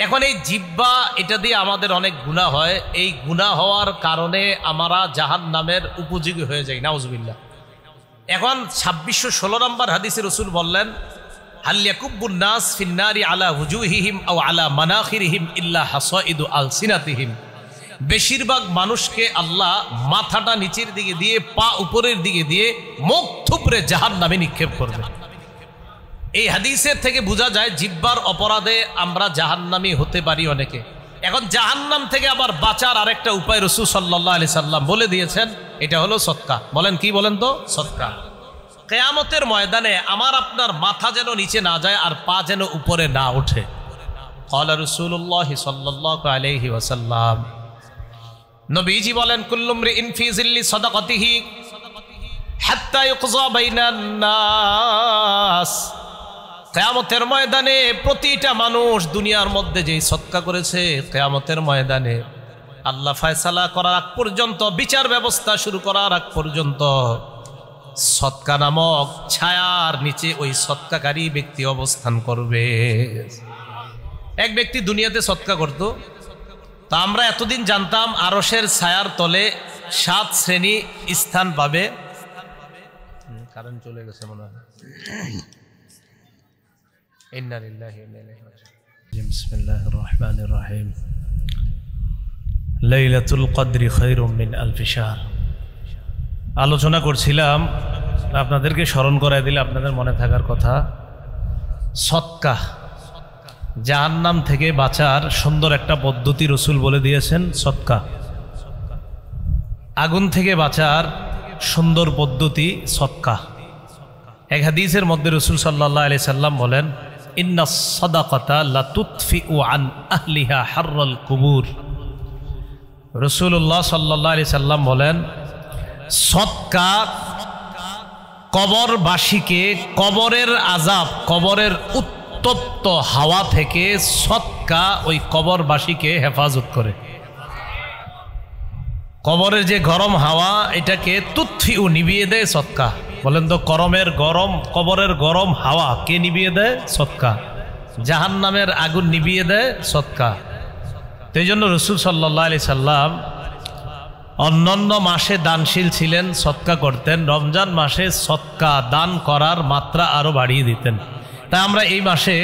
এখন এই জিহ্বা, এটা দিয়ে আমাদের অনেক গুনাহ হয়। এই গুনাহ হওয়ার কারণে আমরা জাহান্নামের উপযোগী হয়ে যাই, নাউজুবিল্লাহ। এখন 2616 নম্বর হাদিসে রাসূল বললেন, হাল ইয়াকুব্বুন নাস ফিন্নারি আলা হুজুহিহিম আও আলা মানাখিরিহিম ইল্লা হাসাইদু আলসিনাতিহিম। বেশিরভাগ মানুষকে আল্লাহ মাথাটা নিচের দিকে দিয়ে, পা উপরের দিকে দিয়ে, মুখ থুবড়ে জাহান্নামে নিক্ষেপ করবে। এই হাদিসের থেকে বোঝা যায় জিহ্বার অপরাধে আমরা জাহান্নামী হতে পারি অনেকে। এখন জাহান্নাম থেকে আবার বাঁচার আরেকটা উপায় রাসূল সাল্লাল্লাহু আলাইহি সাল্লাম বলে দিয়েছেন, এটা হলো সদকা। বলেন কি? বলেন তো সদকা। কিয়ামতের ময়দানে আমার আপনার মাথা যেন নিচে না যায় আর পা যেন উপরে না ওঠে। ক্বালা রাসূলুল্লাহ সাল্লাল্লাহু আলাইহি ওয়াসাল্লাম, নবীজি বলেন, কুল্লু মরিইন ফি জিল্লি সাদাকাতিহি হাত্তা ইউকযা বাইনান নাস। কিয়ামতের ময়দানে প্রতিটা মানুষ দুনিয়ার মধ্যে যেই সদকা করেছে, কিয়ামতের ময়দানে আল্লাহ ফয়সালা করার আগ পর্যন্ত, বিচার ব্যবস্থা শুরু করার আগ পর্যন্ত সদকা নামক ছায়ার নিচে ওই সদকাকারী ব্যক্তি অবস্থান করবে। এক ব্যক্তি দুনিয়াতে সদকা করত, তা আমরা এতদিন জানতাম আরশের ছায়ার তলে 7 শ্রেণী স্থান পাবে। কারণ চলে গেছে মনে হয়। ইন্না লিল্লাহি ওয়া ইন্না ইলাইহি রাজিউন। বিসমিল্লাহির রহমানির রহিম। লাইলাতুল কদরি খায়রুম মিন আলফি শাহর। আলোচনা করছিলাম, আপনাদেরকে স্মরণ করায় দিলে আপনাদের মনে থাকার কথা, সদকা। জাহান্নাম থেকে বাঁচার সুন্দর একটা পদ্ধতি রাসূল বলে দিয়েছেন, সদকা। আগুন থেকে বাঁচার সুন্দর পদ্ধতি সদকা। এক হাদিসের মধ্যে রাসূল সাল্লাল্লাহু আলাইহি সাল্লাম বলেন, ইন্নাস সাদাকাতা লা তুতফিউ আন আহলিহা হাররাল কুবুর। রাসূলুল্লাহ সাল্লাল্লাহু আলাইহি সাল্লাম বলেন, সদকা কবরবাসীকে কবরের আযাব, কবরের উত্তপ্ত হাওয়া থেকে সদকা ওই কবরবাসীকে হেফাজত করে। কবরের যে গরম হাওয়া, এটাকে তুতফিউ নিভিয়ে দেয় সদকা। বলেন তো কবরের গরম হাওয়া কে নিভিয়ে দেয়? সদকা। জাহান্নামের আগুন নিভিয়ে দেয় সদকা। তো এই জন্য রাসূল সাল্লাল্লাহু আলাইহি সাল্লাম অন্যান্য মাসে দানশীল ছিলেন, সদকা করতেন। রমজান মাসে সদকা দান করার মাত্রা আরো বাড়িয়ে দিতেন। তাই আমরা এই মাসে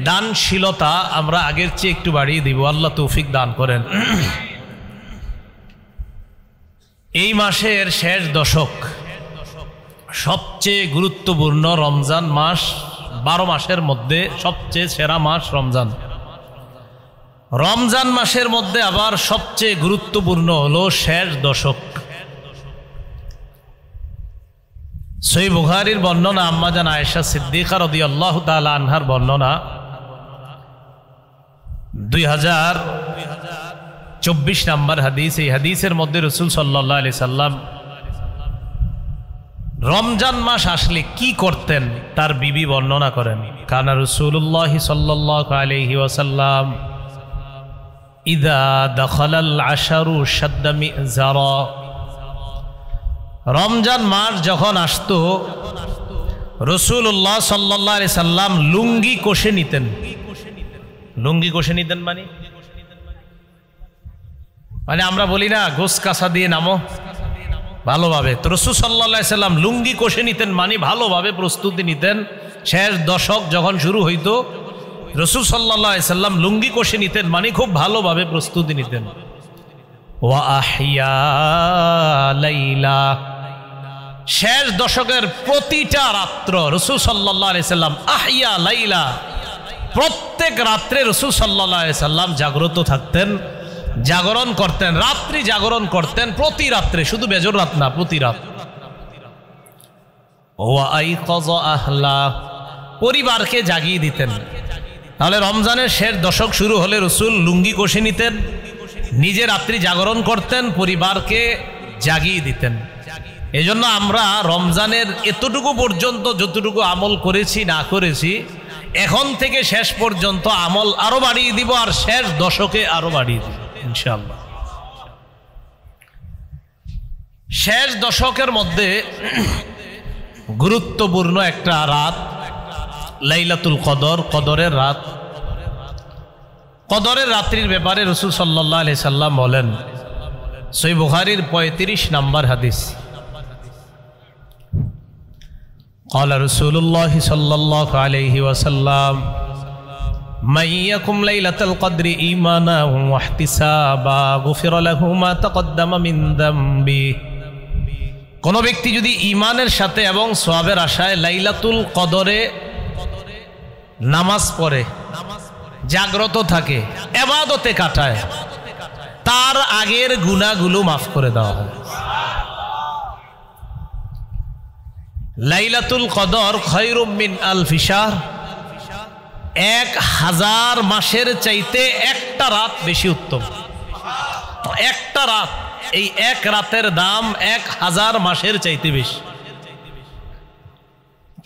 দানশীলতা আমরা আগের চেয়ে একটু বাড়িয়ে দিব। আল্লাহ তৌফিক দান করেন। এই মাসের শেষ দশক সবচেয়ে গুরুত্বপূর্ণ। রমজান মাস 12 মাসের মধ্যে সবচেয়ে সেরা মাস রমজান। রমজান মাসের মধ্যে আবার সবচেয়ে গুরুত্বপূর্ণ হলো শেষ দশক। সহিহ বুখারীর বর্ণনা, আম্মা জান আয়েশা সিদ্দিকা রাদিয়াল্লাহু তাআলা আনহার বর্ণনা, 2024 নম্বর হাদিস। এই হাদিসের মধ্যে রাসূল সাল্লাল্লাহু আলাইহি সাল্লাম রমজান মাস আসলে কি করতেন তার বিবি বর্ণনা করেন। কানা রাসূলুল্লাহ সাল্লাল্লাহু আলাইহি ওয়াসাল্লাম ইযা দাখালাল আশারু শাদ্দা মিযারা। রমজান মাস যখন আসতো রাসূলুল্লাহ সাল্লাল্লাহু আলাইহি সাল্লাম লুঙ্গি কষে নিতেন। লুঙ্গি কষে নিতেন মানে আমরা বলি না গোস কাঁচা দিয়ে নামো ভালোভাবে, তো রাসূল সাল্লাল্লাহু আলাইহি সাল্লাম লুঙ্গি কষে নিতেন মানে ভালোভাবে প্রস্তুতি নিতেন। শেষ দশক যখন শুরু হইতো রাসূল সাল্লাল্লাহু আলাইহি সাল্লাম লুঙ্গি কষে নিতেন মানে খুব ভালোভাবে প্রস্তুতি নিতেন। ওয়া আহইয়া লাইলা, শেষ দশকের প্রতিটা রাত্র রাসূল সাল্লাল্লাহু আলাইহি সাল্লাম আহইয়া লাইলা, প্রত্যেক রাত্রে রাসূল সাল্লাল্লাহু আলাইহি সাল্লাম জাগ্রত থাকতেন, জাগরণ করতেন, রাত্রি জাগরণ করতেন প্রতি রাত্রে, শুধু বেজর রাত না, প্রতি রাত। ওয়া আইকাযা আহলা, পরিবারকে জাগিয়ে দিতেন। তাহলে রমজানের শেষ দশক শুরু হলে রাসূল লুঙ্গি কষে নিতেন, নিজে রাত্রি জাগরণ করতেন, পরিবারকে জাগিয়ে দিতেন। এজন্য আমরা রমজানের এতটুকু পর্যন্ত যতটুকু আমল করেছি না করেছি, এখন থেকে শেষ পর্যন্ত আমল আরো বাড়িয়ে দিব, আর শেষ দশকে আরো বাড়িয়ে দিব ইনশাআল্লাহ। শেষ দশকের মধ্যে গুরুত্বপূর্ণ একটা রাত লাইলাতুল কদর, কদরের রাত। কদরের রাত্রির ব্যাপারে রাসূল সাল্লাল্লাহু আলাইহি সাল্লাম বলেন, সহিহ বুখারীর 35 নম্বর হাদিস, قال رسول الله صلى الله عليه وسلم من يقم ليلة القدر إيمانا واحتسابا غفر له ما تقدم من ذنبه। কোন ব্যক্তি যদি ঈমানের সাথে এবং সওয়াবের আশায় লাইলাতুল কদরে নামাজ পড়ে, জাগ্রত থাকে, ইবাদতে কাটায়, তার আগের গুনাহগুলো মাফ করে দেওয়া হয়। লাইলাতুল কদর খায়রুম মিন আলফি শাহর, 1000 মাসের চাইতে একটা রাত বেশি উত্তম। একটা রাত, এই এক রাতের দাম 1000 মাসের চাইতে বেশি।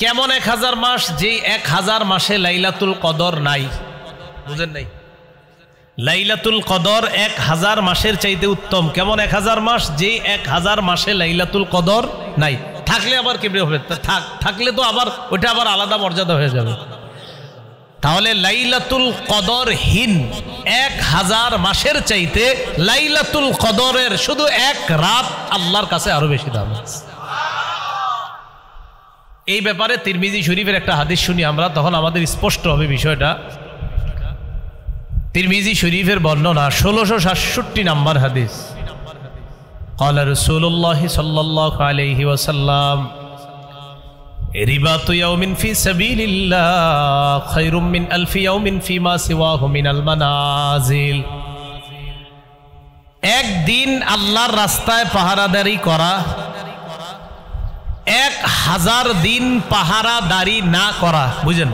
কেমন 1000 মাস? যে 1000 মাসে লাইলাতুল কদর নাই, বুঝেন নাই? লাইলাতুল কদর 1000 মাসের চাইতে উত্তম। কেমন 1000 মাস? যে 1000 মাসে লাইলাতুল কদর নাই। থাকলে আবার কেমনে হবে? থাকলে তো আবার ওটা আবার আলাদা মর্যাদা হয়ে যাবে। তাহলে লাইলাতুল কদরহীন 1000 মাসের চাইতে লাইলাতুল কদরের শুধু এক রাত আল্লাহর কাছে আরো বেশি দাম। এই ব্যাপারে তিরমিজি শরীফের একটা হাদিস শুনি আমরা, তখন আমাদের স্পষ্ট হবে বিষয়টা। তিরমিজি শরীফের বর্ণনা 1667 নম্বর হাদিস, قال رسول الله صلى الله عليه وسلم رباط يوم في سبيل الله خير من 1000 يوم فيما سواه من المنازل। একদিন আল্লাহর রাস্তায় পাহারাদারি করা 1000 দিন পাহারাদারি না করা। বুঝেন?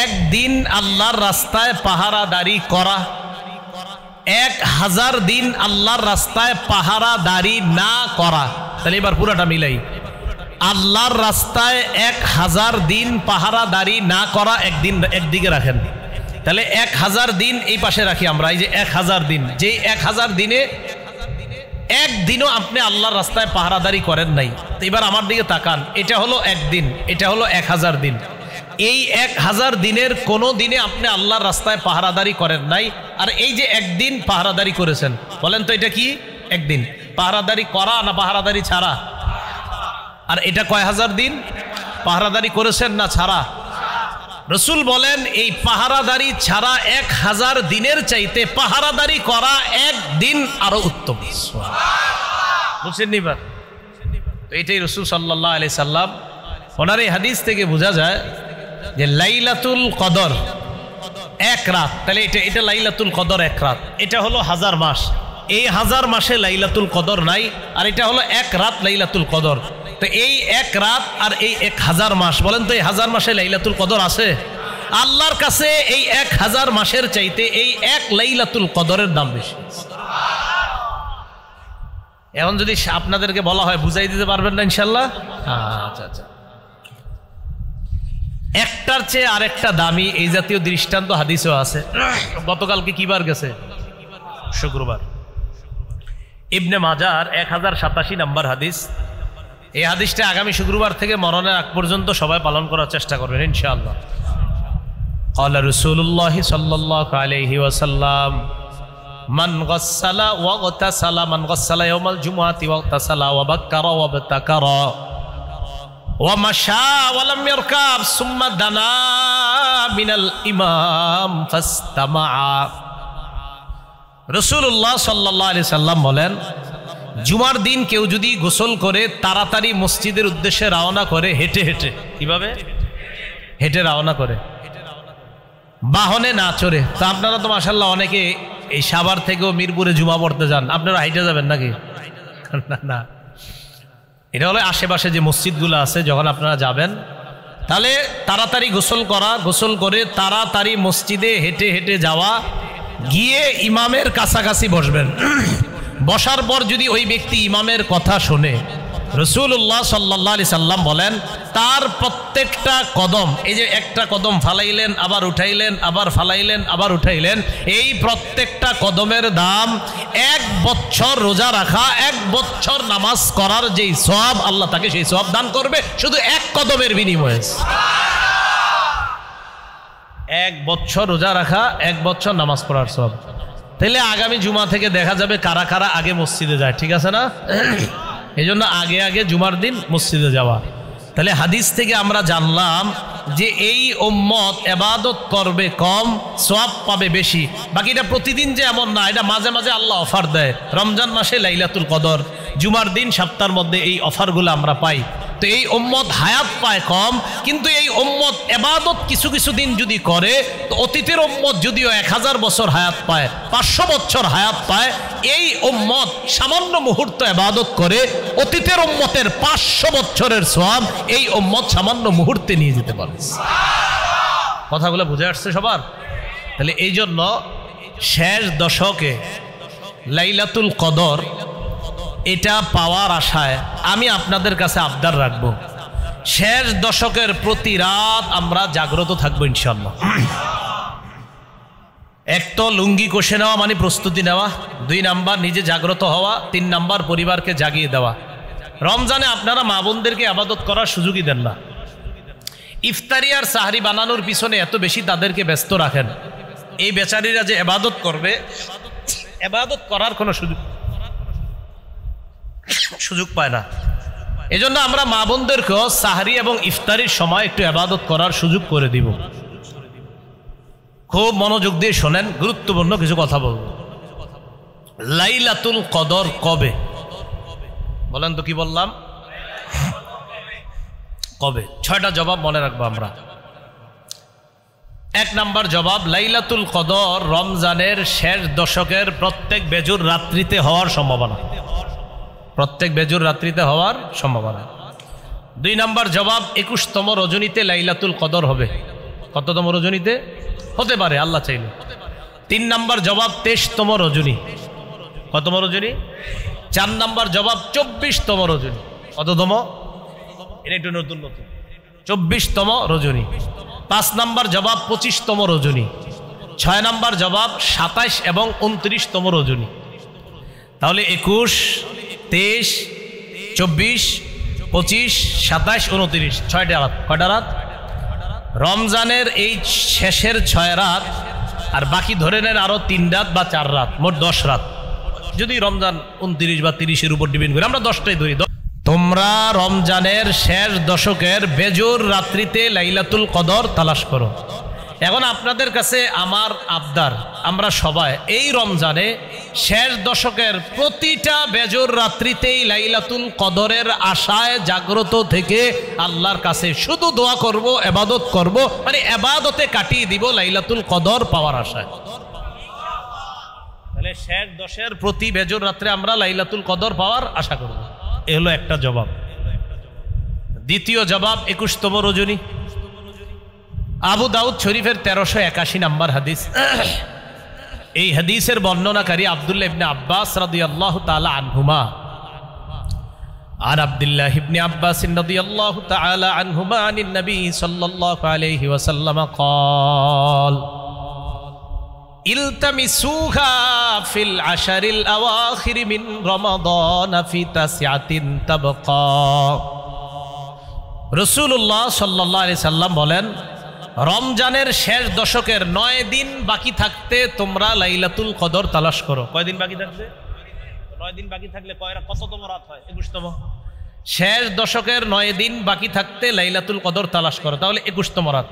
একদিন আল্লাহর রাস্তায় পাহারাদারি করা 1000 দিন আল্লাহর রাস্তায় পাহারাদারি না করা। তাহলে এবার পুরাটা মিলাই, আল্লাহর রাস্তায় 1000 দিন পাহারাদারি না করা একদিন একদিকে রাখেন, তাহলে 1000 দিন এই পাশে রাখি আমরা। এই যে 1000 দিন, যে 1000 দিনে একদিনও আপনি আল্লাহর রাস্তায় পাহারাদারি করেন নাই, এবার আমার দিকে তাকান, এটা হলো একদিন, এটা হলো 1000 দিন। এই 1000 দিনের কোনো দিনে আপনি আল্লাহর রাস্তায় পাহারাদারি করেন নাই, আর এই যে একদিন পাহারাদারি করেছেন, বলেন তো এটা কি? একদিন পাহারাদারি করা না পাহারাদারি ছাড়া? আর এটা কয় হাজার দিন পাহারাদারি করেছেন না ছাড়া? রাসূল বলেন এই পাহারাদারি ছাড়া 1000 দিনের চাইতে পাহারাদারি করা একদিন আরো উত্তম। বুঝছেন নি? তো এটাই রাসূল সাল্লাল্লাহু আলাইহি সাল্লাম, ওনার এই হাদিস থেকে বোঝা যায় যে লাইলাতুল কদর এক রাত, তাহলে এটা লাইলাতুল কদর এক রাত। এটা হলো 1000 মাস, এই 1000 মাসে লাইলাতুল কদর নাই, আর এটা হলো এক রাত লাইলাতুল কদর। তো এই এক রাত আর এই 1000 মাস, বলেন তো এই 1000 মাসে লাইলাতুল কদর আছে? আল্লাহর কাছে এই 1000 মাসের চাইতে এই এক লাইলাতুল কদরের দাম বেশি। এখন যদি আপনাদেরকে বলা হয় বুঝাই দিতে পারবেন না ইনশাল্লাহ? আচ্ছা আচ্ছা, একটার চেয়ে আরেকটা দামি এই জাতীয় দৃষ্টান্ত হাদিসও আছে। গতকালকে কি বার গেছে? শুক্রবার। ইবনে মাজার 1087 নম্বর হাদিস। এই হাদিসটা আগামী শুক্রবার থেকে মরণের আগ পর্যন্ত সবাই পালন করার চেষ্টা করবেন ইনশাআল্লাহ। ক্বালা রাসূলুল্লাহ সাল্লাল্লাহু আলাইহি ওয়াসাল্লাম মান গাসসালা ওয়া গতাসালা, মান গাসসালা ইয়াউমাল জুমআতি ওয়া গতাসালা ওয়া বাক্কারা ওয়া বাতাকারা ওয়া মাশা ওয়া লাম ইয়ারকাব সুম্মা দানা মিনাল ইমাম ফাস্তামাআ। রাসূলুল্লাহ সাল্লাল্লাহু আলাইহি সাল্লাম বলেন, জুমার দিন কেউ যদি গোসল করে তাড়াতাড়ি মসজিদের উদ্দেশ্যে রওনা করে, হেঁটে হেঁটে, কিভাবে? হেঁটে রওনা করে, বাহনে না চড়ে। তা আপনারা তো মাশাআল্লাহ অনেকে এই সাভার থেকেও মিরপুরে জুমা পড়তে যান, আপনারা হাইটে যাবেন নাকি? না না, এটা হলো আশেপাশে যে মসজিদগুলো আছে, যখন আপনারা যাবেন তাহলে তাড়াতাড়ি গোসল করা, গোসল করে তাড়াতাড়ি মসজিদে হেঁটে হেঁটে যাওয়া, গিয়ে ইমামের কাছাকাছি বসবেন। বসার পর যদি ওই ব্যক্তি ইমামের কথা শোনে, রাসূলুল্লাহ সাল্লাল্লাহু আলাইহি সাল্লাম বলেন তার প্রত্যেকটা কদম, এই যে একটা কদম ফালাইলেন আবার উঠাইলেন, আবার ফালাইলেন আবার উঠাইলেন, এই প্রত্যেকটা কদমের দাম 1 বছর রোজা রাখা, 1 বছর নামাজ করার যেই সওয়াব, আল্লাহ তাকে সেই সওয়াব দান করবে শুধু এক কদমের বিনিময়ে। 1 বছর রোজা রাখা, 1 বছর নামাজ পড়ার সওয়াব। তাহলে আগামী জুমা থেকে দেখা যাবে কারা কারা আগে মসজিদে যায়, ঠিক আছে না? এই জন্য আগে আগে জুমার দিন মসজিদে যাওয়া। তাহলে হাদিস থেকে আমরা জানলাম যে এই উম্মত ইবাদত করবে কম, সওয়াব পাবে বেশি। বাকিটা প্রতিদিন যে এমন না, এটা মাঝে মাঝে আল্লাহ অফার দেয়। রমজান মাসে লাইলাতুল কদর, জুমার দিন, সপ্তাহের মধ্যে এই অফারগুলো আমরা পাই। তো এই উম্মত হায়াত পায় কম, কিন্তু এই উম্মত ইবাদত কিছু কিছু দিন যদি করে, তো অতীতের উম্মত যদিও 1000 বছর হায়াত পায়, 500 বছর হায়াত পায়, এই উম্মত সামান্য মুহূর্ত ইবাদত করে অতীতের উম্মতের 500 বছরের সওয়াব এই উম্মত সামান্য মুহূর্তে নিয়ে যেতে পারে। কথাগুলো বুঝে আসছে সবার? তাহলে এই জন্য শেষ দশকে লাইলাতুল কদর এটা পাওয়ার আশায় আমি আপনাদের কাছে আবদার রাখব, শেষ দশকের প্রতি রাত আমরা জাগ্রত থাকবো ইনশাআল্লাহ। এক তো লুঙ্গি কষে নেওয়া মানে প্রস্তুতি নেওয়া, 2 নাম্বার নিজে জাগ্রত হওয়া, 3 নাম্বার পরিবারকে জাগিয়ে দেওয়া। রমজানে আপনারা মা বোনদেরকে ইবাদত করার সুযোগই দেন না, ইফতারি আর সাহরি বানানোর পিছনে এত বেশি তাদেরকে ব্যস্ত রাখেন, এই বেচারীরা যে ইবাদত করবে, ইবাদত করার কোনো সুযোগ পায় না। এজন্য আমরা মা বোনদেরকেও সাহরি এবং ইফতারির সময় একটু ইবাদত করার সুযোগ করে দিব। খুব মনোযোগ দিয়ে শোনেন, গুরুত্বপূর্ণ কিছু কথা বলব। লাইলাতুল কদর কবে? বলেন তো, কি বললাম? কবে? 6টা জবাব মনে রাখবো আমরা। 1 নাম্বার জবাব, লাইলাতুল কদর রমজানের শেষ দশকের প্রত্যেক বেজুর রাত্রিতে হওয়ার সম্ভাবনা, প্রত্যেক বেজুর রাত্রিতে হওয়ার সম্ভাবনা। 2 নাম্বার জবাব, 21তম রজনীতে লাইলাতুল কদর হবে। কততম রজনীতে? হতে পারে আল্লাহ চাইলে। 3 নাম্বার জবাব, 23তম রজনী। কতম রজনী? 4 নাম্বার জবাব, 24তম রজনী। কততম? এটা একটু নতুন নতুন, 24তম রজনী। 5 নাম্বার জবাব, 25তম রজনী। 6 নাম্বার জবাব, 27 এবং 29তম রজনী। তাহলে 21, 23, 24, 25, 27, 29, 6টা রাত। কয়টা রাত? রমজানের এই শেষের 6 রাত, আর বাকি ধরে নেন আরো 3 রাত বা 4 রাত, মোট 10 রাত। যদি রমজান 29 বা 30-এর উপর ডিপেন্ড করে, আমরা 10টাই ধরি। তোমরা রমজানের শেষ দশকের বেজোর রাত্রিতে লাইলাতুল কদর তালাশ করো। এখন আপনাদের কাছে আমার আবদার, আমরা সবাই এই রমজানে শেষ দশকের প্রতিটা বেজর রাত্রিতেই লাইলাতুল কদরের আশায় জাগ্রত থেকে আল্লাহর কাছে শুধু দোয়া করব, ইবাদত করব, মানে ইবাদতে কাটিয়ে দিব লাইলাতুল কদর পাওয়ার আশায়। তাহলে শেষ দশের প্রতি বেজর রাত্রে আমরা লাইলাতুল কদর পাওয়ার আশা করব। এ হলো একটা জবাব। দ্বিতীয় জবাব 21তম রজনী, আবু দাউদ শরীফের 1381 নম্বর হাদিস। এই হাদিসের বর্ণনাকারী আব্দুল্লাহ ইবনে আব্বাস রাদিয়াল্লাহু তাআলা আনহুমা। আর আব্দুল্লাহ ইবনে আব্বাস রাদিয়াল্লাহু তাআলা আনহুমা আনিন নবী সাল্লাল্লাহু আলাইহি ওয়াসাল্লাম قال ইলতামিসুহা ফিল আশারিল আওয়াখির মিন রমাদান ফি তাসিআতিন তাবকা। রাসূলুল্লাহ সাল্লাল্লাহু আলাইহি সাল্লাম বলেন, রমজানের শেষ দশকের 9 দিন বাকি থাকতে তোমরা লাইলাতুল কদর তালাশ করো। কয় দিন বাকি থাকবে? 9 দিন বাকি থাকলে কততম রাত হয়? 21তম। শেষ দশকের 9 দিন বাকি থাকতে লাইলাতুল কদর তালাশ করো, তাহলে 21তম রাত।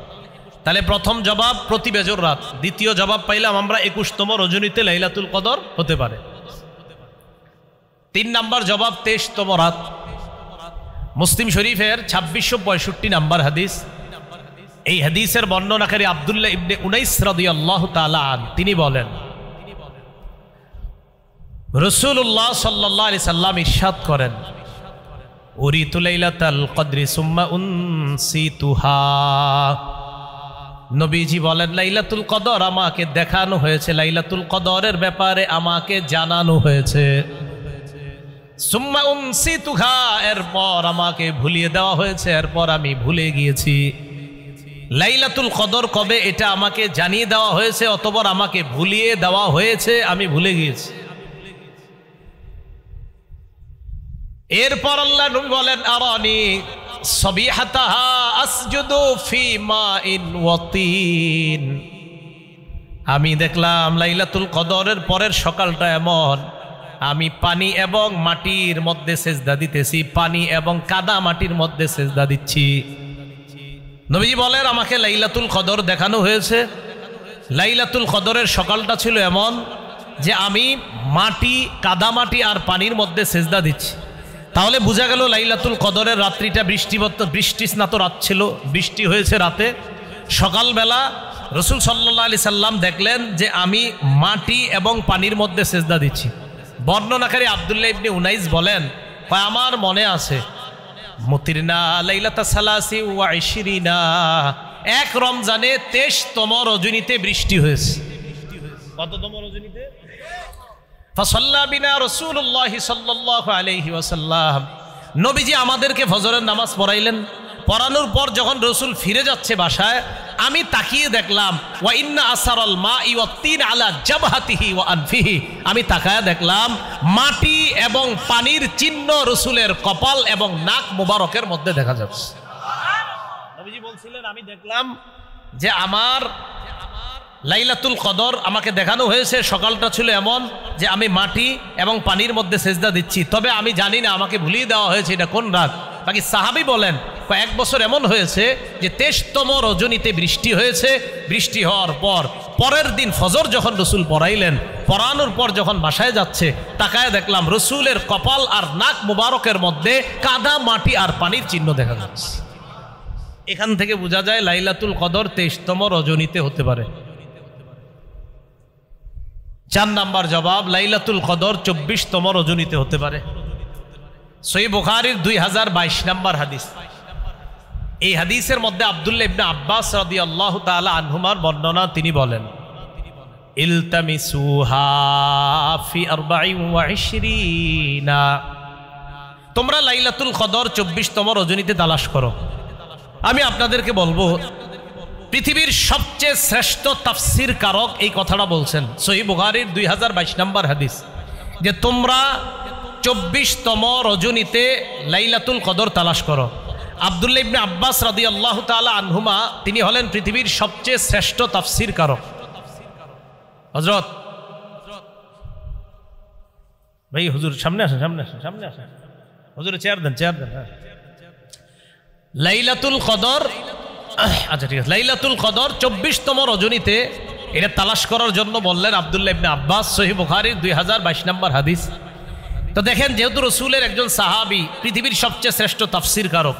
তাহলে প্রথম জবাব প্রতি বেজর রাত, দ্বিতীয় জবাব পাইলাম আমরা 21তম রজনীতে লাইলাতুল কদর হতে পারে। 3 নাম্বার জবাব 23তম রাত। মুসলিম শরীফের 2665 নাম্বার হাদিস। এই হাদিসের বর্ণনাকারী আব্দুল্লাহ ইবনে উনাইস রাদিয়াল্লাহু তাআলা আনহু তিনি বলেন, রাসূলুল্লাহ সাল্লাল্লাহু আলাইহি সাল্লাম ইরশাদ করেন, উরিতু লাইলাতাল কদরি সুম্মা উনসিতুহা। নবীজি বলেন, লাইলাতুল কদর আমাকে দেখানো হয়েছে, লাইলাতুল কদরের ব্যাপারে আমাকে জানানো হয়েছে। সুম্মা উনসিতুহা, এরপর আমাকে ভুলিয়ে দেওয়া হয়েছে, এরপর আমি ভুলে গিয়েছি। লাইলাতুল কদর কবে এটা আমাকে জানিয়ে দেওয়া হয়েছে, অতঃপর আমাকে ভুলিয়ে দেওয়া হয়েছে, আমি ভুলে গিয়েছি। এরপর আল্লাহ নবী বলেন, আরানি সবিহাতাহা আসজুদু ফি মাইন ওয়া তিন। আমি দেখলাম লাইলাতুল কদরের পরের সকালটা এমন, আমি পানি এবং মাটির মধ্যে সেজদা দিতেছি, পানি এবং কাদা মাটির মধ্যে সেজদা দিচ্ছি। নবীজি বলেন, আমাকে লাইলাতুল কদর দেখানো হয়েছে। লাইলাতুল কদরের সকালটা ছিল এমন যে আমি মাটি, কাদামাটি আর পানির মধ্যে সেজদা দিচ্ছি। তাহলে বোঝা গেল লাইলাতুল কদরের রাত্রিটা বৃষ্টি স্নাত রাত ছিল, বৃষ্টি হয়েছে রাতে। সকালবেলা রাসূল সাল্লাল্লাহু আলাইহি সাল্লাম দেখলেন যে আমি মাটি এবং পানির মধ্যে সেজদা দিচ্ছি। বর্ণনাকারী আব্দুল্লাহ ইবনে উনাইস বলেন, আমার মনে আছে, মুতিরনা লাইলাতা সালাসি ওয়া ইশরিনা, এক রমজানে 23তম রজনীতে বৃষ্টি হয়েছে। কততম রজনীতে? ফাসাল্লা বিনা রাসূলুল্লাহ সাল্লাল্লাহু আলাইহি ওয়াসাল্লাম। নবীজি আমাদেরকে ফজরের নামাজ পড়াইলেন। পড়ানোর পর যখন রাসূল ফিরে যাচ্ছে বাসায়, আমি তাকিয়ে দেখলাম, ওয়া ইন্না আসারাল মাই ওয়া তিন আলা জাবহাতিহি ওয়া আনফিহি, আমি তাকায়া দেখলাম মাটি এবং পানির চিহ্ন রাসূলের কপাল এবং নাক মুবারকের মধ্যে দেখা যাচ্ছে। নবীজি বলছিলেন, আমি দেখলাম যে আমার লাইলাতুল কদর আমাকে দেখানো হয়েছে, সকালটা ছিল এমন যে আমি মাটি এবং পানির মধ্যে সেজদা দিচ্ছি, তবে আমি জানি না আমাকে ভুলিয়ে দেওয়া হয়েছে এটা কোন রাত। বাকি সাহাবী বলেন, কয়েক বছর এমন হয়েছে যে 23তম রজনীতে বৃষ্টি হয়েছে। বৃষ্টি হওয়ার পর পরের দিন ফজর যখন রসুল পড়াইলেন, পড়ানোর পর যখন বাসায় যাচ্ছে, তাকায় দেখলাম রসুলের কপাল আর নাক মুবারকের মধ্যে কাদা, মাটি আর পানির চিহ্ন দেখা যাচ্ছে। এখান থেকে বোঝা যায় লাইলাতুল কদর 23তম রজনীতে হতে পারে। 4 নাম্বার জবাব, লাইলাতুল কদর 24তম রজনীতে হতে পারে। সহিহ বুখারীর 2022 নাম্বার হাদিস। এই হাদিসের মধ্যে আব্দুল্লাহ ইবনে আব্বাস রাদিয়াল্লাহু তাআলা আনহুমার বর্ণনা, তিনি বলেন, ইলতামিসুহা ফি 24, তোমরা লাইলাতুল কদর 24তম রজনীতে তালাশ করো। আমি আপনাদেরকে বলবো, পৃথিবীর সবচেয়ে শ্রেষ্ঠ তাফসির কারক এই কথাটা বলছেন, সহিহ বুখারীর 2022 নাম্বার হাদিস, যে তোমরা 24তম রজনীতে লাইলাতুল কদর তালাশ করো। আব্দুল্লাহ ইবনে আব্বাস রাদিয়াল্লাহু তাআলা আনহুমা, তিনি হলেন পৃথিবীর সবচেয়ে শ্রেষ্ঠ তাফসির কারক। হযরত ভাই, হুজুর সামনে আসেন, সামনে আসেন, হুজুর চেয়ার দেন। লাইলাতুল কদর আচ্ছা ঠিক আছে, লাইলাতুল কদর 24তম রজনীতে এটা তালাশ করার জন্য বললেন আব্দুল্লাহ ইবনে আব্বাস, সহিহ বুখারীর 2022 নম্বর হাদিস। তো দেখেন, যেহেতু রসুলের একজন সাহাবী, পৃথিবীর সবচেয়ে শ্রেষ্ঠ তাফসীর কারক,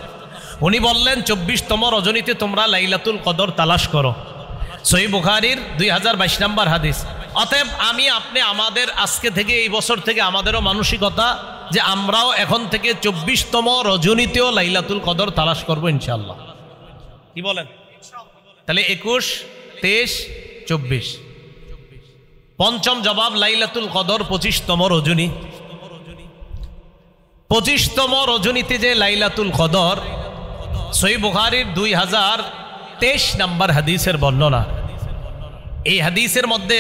উনি বললেন 24তম রজনীতে তোমরা লাইলাতুল কদর তালাশ করো, সহিহ বুখারীর 2022 নম্বর হাদিস। অতএব আমি আপনি আমাদের আজকে থেকে, এই বছর থেকে আমাদেরও মানসিকতা যে আমরাও এখন থেকে 24তম রজনীতেও লাইলাতুল কদর তালাশ করবো ইনশাআল্লাহ। কি বলেন? তাহলে 21, 23, 24। পঞ্চম জবাব, লাইলাতুল কদর 25তম রজনী। 25তম রজনীতে যে লাইলাতুল কদর, সহিহ বুখারীর 2023 নম্বর হাদিসের বর্ণনা। এই হাদিসের মধ্যে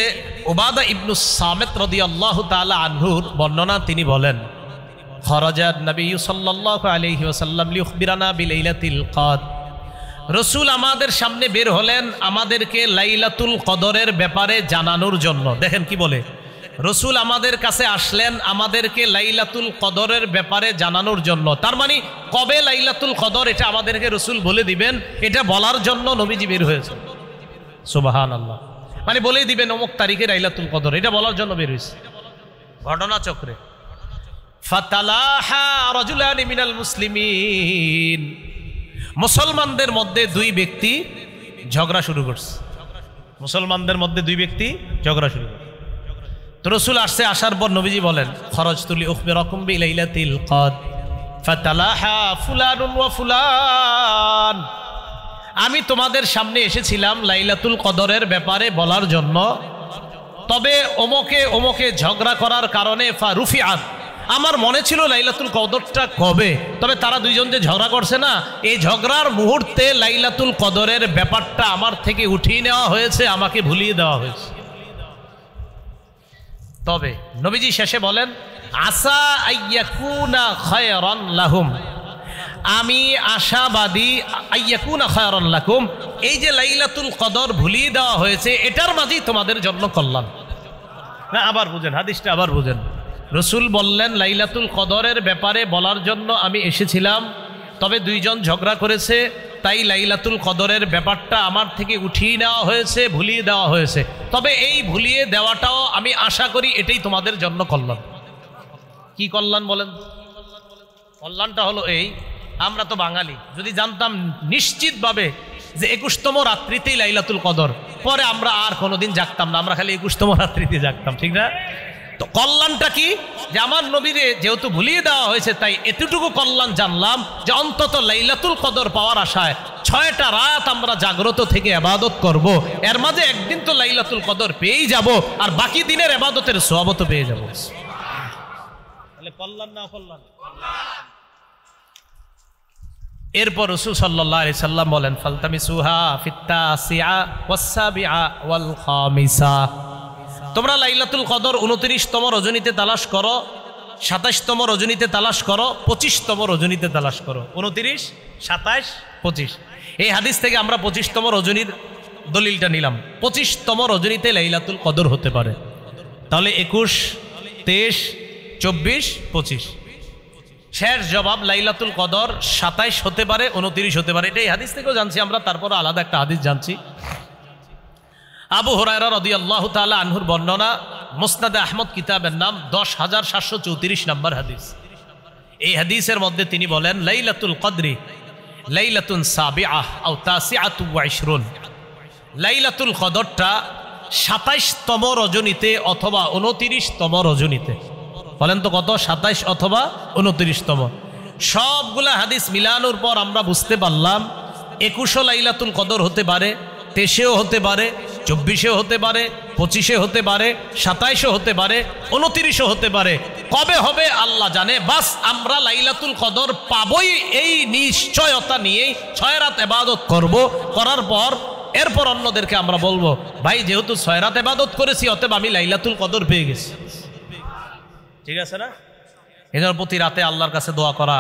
উবাদা ইবনুস সামিত রাদিয়াল্লাহু তাআলা আনহুর বর্ণনা। তিনি বলেন, খরাজান নবী সাল্লাল্লাহু আলাইহি ওয়াসাল্লাম লিউখবিরানা বিলাইলাতিল কদর। রসুল আমাদের সামনে বের হলেন আমাদেরকে লাইলাতুল কদরের ব্যাপারে জানানোর জন্য। দেখেন কি বলে, রসুল আমাদের কাছে আসলেন আমাদেরকে লাইলাতুল কদরের ব্যাপারে জানানোর জন্য। তার মানে কবে লাইলাতুল কদর এটা আমাদেরকে রসুল বলে দিবেন, এটা বলার জন্য নবীজি বের হয়েছে। সুবহানাল্লাহ। মানে বলেই দিবেন অমুক তারিখে লাইলাতুল কদর, এটা বলার জন্য বের হয়েছে। ঘটনা চক্রে ফাতালাহা রাজুলানি মিনাল মুসলিমিন, মুসলমানদের মধ্যে দুই ব্যক্তি ঝগড়া শুরু করছে। মুসলমানদের মধ্যে দুই ব্যক্তি ঝগড়া শুরু করছে। তো রসুল আসছে, আসার পর নবীজি বলেন, খরজতু লিউখবিরাকুম বিলাইলাতিল কদর ফাতালাহা ফুলানুন ওয়া ফুলান। আমি তোমাদের সামনে এসেছিলাম লাইলাতুল কদরের ব্যাপারে বলার জন্য, তবে ওমকে ওমকে ঝগড়া করার কারণে ফারুফিআত, আমার মনে ছিল লাইলাতুল কদরটা কবে, তবে তারা দুইজন যে ঝগড়া করছে না, এই ঝগড়ার মুহূর্তে লাইলাতুল কদরের ব্যাপারটা আমার থেকে উঠিয়ে নেওয়া হয়েছে, আমাকে ভুলিয়ে দেওয়া হয়েছে। তবে নবীজি শেষে বলেন, আসা আইয়াকুনা খায়রান লাহুম, আমি আশাবাদী, আইয়াকুনা খায়রান লাকুম, এই যে লাইলাতুল কদর ভুলিয়ে দেওয়া হয়েছে এটার মাঝেই তোমাদের জন্য কল্যাণ। না, আবার বুঝেন হাদিসটা, আবার বুঝেন। রসুল বললেন লাইলাতুল কদরের ব্যাপারে বলার জন্য আমি এসেছিলাম, তবে দুইজন ঝগড়া করেছে, তাই লাইলাতুল কদরের ব্যাপারটা আমার থেকে উঠিয়ে নেওয়া হয়েছে, ভুলিয়ে দেওয়া হয়েছে। তবে এই ভুলিয়ে দেওয়াটাও আমি আশা করি এটাই তোমাদের জন্য কল্যাণ। কি কল্যাণ বলেন? কল্যাণটা হলো এই, আমরা তো বাঙালি, যদি জানতাম নিশ্চিতভাবে যে 21তম রাত্রিতেই লাইলাতুল কদর, পরে আমরা আর কোনোদিন জাগতাম না, আমরা খালি 21তম রাত্রিতে জাগতাম, ঠিক না? তো কল্যাণটা কি? যে আমার নবীরে যেহেতু ভুলিয়ে দেওয়া হয়েছে, তাই এতটুকু কল্যাণ জানলাম যে অন্তত লাইলাতুল কদর পাওয়ার আশায় 6টা রাত আমরা জাগ্রত থেকে ইবাদত করব, এর মাঝে একদিন তো লাইলাতুল কদর পেয়েই যাব, আর বাকি দিনের ইবাদতের সওয়াবও তো পেয়ে যাব। তাহলে কল্যাণ না কল্যাণ? এরপর রাসূল সাল্লাল্লাহু আলাইহি সাল্লাম বলেন, ফালতামিসুহা ফিত্তাসিআ ওয়াস-সাবিআ ওয়াল খামিসা, তোমরা লাইলাতুল কদর 29তম রজনীতে তালাশ করো, 27তম রজনীতে তালাশ করো, 25তম রজনীতে তালাশ করো। 29, 27, 25। এই হাদিস থেকে আমরা 25তম রজনীর দলিলটা নিলাম। 25তম রজনীতে লাইলাতুল কদর হতে পারে। তাহলে 21, 23, 24, 25। শেষ জবাব, লাইলাতুল কদর 27 হতে পারে, 29 হতে পারে। এটা এই হাদিস থেকেও জানছি আমরা, তারপর আলাদা একটা হাদিস জানছি। আবু হুরায়রা রাদিয়াল্লাহু তাআলা আনহুর বর্ণনা, মুসনাদে আহমদ কিতাবের নাম 10734 নম্বর হাদিস। এই হাদিসের মধ্যে তিনি বলেন, লাইলাতুল কদরি লাইলাতুন সাবিআহ আও তাসিআতু ওয়া 20। লাইলাতুল কদরটা 27তম রজনীতে অথবা 29তম রজনীতে। বলেন তো কত? 27 অথবা 29তম। সবগুলা হাদিস মিলানোর পর আমরা বুঝতে পারলাম 21 লাইলাতুল কদর হতে পারে, 23-এও হতে পারে, 24-এও হতে পারে, 25-এ হতে পারে, 27-এও হতে পারে, 29-ও হতে পারে। কবে হবে আল্লাহ জানে। বাস আমরা লাইলাতুল কদর পাবই এই নিশ্চয়তা নিয়েই 6 রাত ইবাদত করব। করার পর এরপর অন্যদেরকে আমরা বলবো, ভাই যেহেতু 6 রাত ইবাদত করেছি, অতএব আমি লাইলাতুল কদর পেয়ে গেছি। ঠিক আছে না? এজন্য প্রতি রাতে আল্লাহর কাছে দোয়া করা,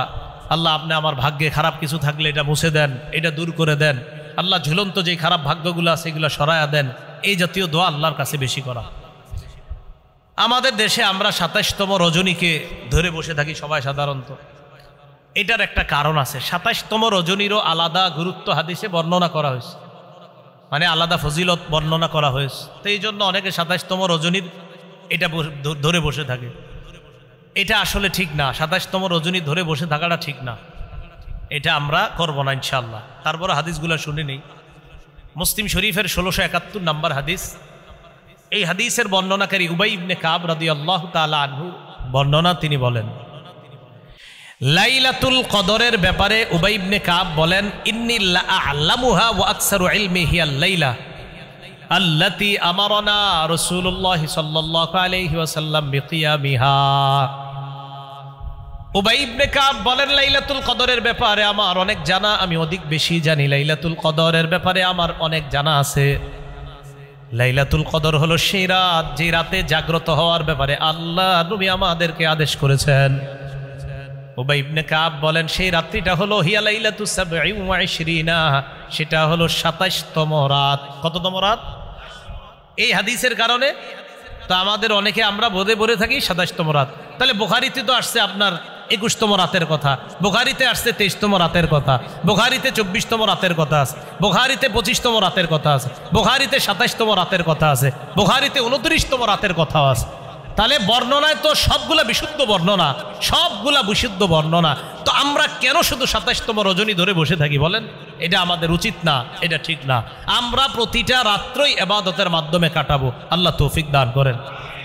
আল্লাহ আপনি আমার ভাগ্যে খারাপ কিছু থাকলে এটা মুছে দেন, এটা দূর করে দেন, আল্লাহ ঝুলন্ত যে খারাপ ভাগ্যগুলো আছে এগুলো সরায়া দেন, এই জাতীয় দোয়া আল্লাহর কাছে বেশি করা। আমাদের দেশে আমরা 27তম রজনীকে ধরে বসে থাকি সবাই সাধারণত। এটার একটা কারণ আছে। 27তম রজনীরও আলাদা গুরুত্ব হাদিসে বর্ণনা করা হয়েছে, মানে আলাদা ফজিলত বর্ণনা করা হয়েছে। তো এই জন্য অনেকে 27তম রজনীর এটা ধরে বসে থাকে। এটা আসলে ঠিক না, 27তম রজনী ধরে বসে থাকাটা ঠিক না, এটা আমরা করবো না ইনশাআল্লাহ। তারপরে হাদিসগুলো শুনে নেই। মুসলিম শরীফের 1671 নম্বর হাদিস। এই হাদিসের বর্ণনাকারী উবাই ইবনে কাব রাদিয়াল্লাহু তাআলা আনহু বর্ণনা, তিনি বলেন লাইলাতুল কদরের ব্যাপারে উবাই ইবনে কাব বলেন, ইন্নী লা আ'লামুহা ওয়া আকসারু ইলমি হিয়াল লাইলা আল্লাতী আমারানা রাসূলুল্লাহ সাল্লাল্লাহু আলাইহি ওয়াসাল্লাম বিকিয়ামিহা। উবাই ইবনে কাব বলেন, লাইলাতুল কদরের ব্যাপারে আমার অনেক জানা, আমি অধিক বেশি জানি। লাইলাতুল কদরের ব্যাপারে আমার অনেক জানা আছে। লাইলাতুল কদর হলো সেই রাত যে রাতে জাগ্রত হওয়ার ব্যাপারে আল্লাহ নবী আমাদেরকে আদেশ করেছেন। উবাই ইবনে কাব বলেন, সেই রাত্রিটা হলো হিয়া লাইলাতুস সাবঈ ওয়া ইশরিনা, সেটা হলো 27তম রাত। কততম রাত? এই হাদিসের কারণে তো আমাদের অনেকে আমরা বোধে বলে থাকি 27তম রাত। তাহলে বুখারীতে তো আসছে আপনার 21তম রাতের কথা, বুখারীতে আসছে 23তম রাতের কথা, বুখারীতে 24তম রাতের কথা আছে, বুখারীতে 25তম রাতের কথা আছে, বুখারীতে 27তম রাতের কথা আছে, বুখারীতে 29তম রাতের কথাও আছে। তাহলে বর্ণনায় তো সবগুলা বিশুদ্ধ বর্ণনা, সবগুলা বিশুদ্ধ বর্ণনা। তো আমরা কেন শুধু 27তম রজনী ধরে বসে থাকি বলেন? এটা আমাদের উচিত না, এটা ঠিক না। আমরা প্রতিটা রাত্রই ইবাদতের মাধ্যমে কাটাবো, আল্লাহ তৌফিক দান করেন।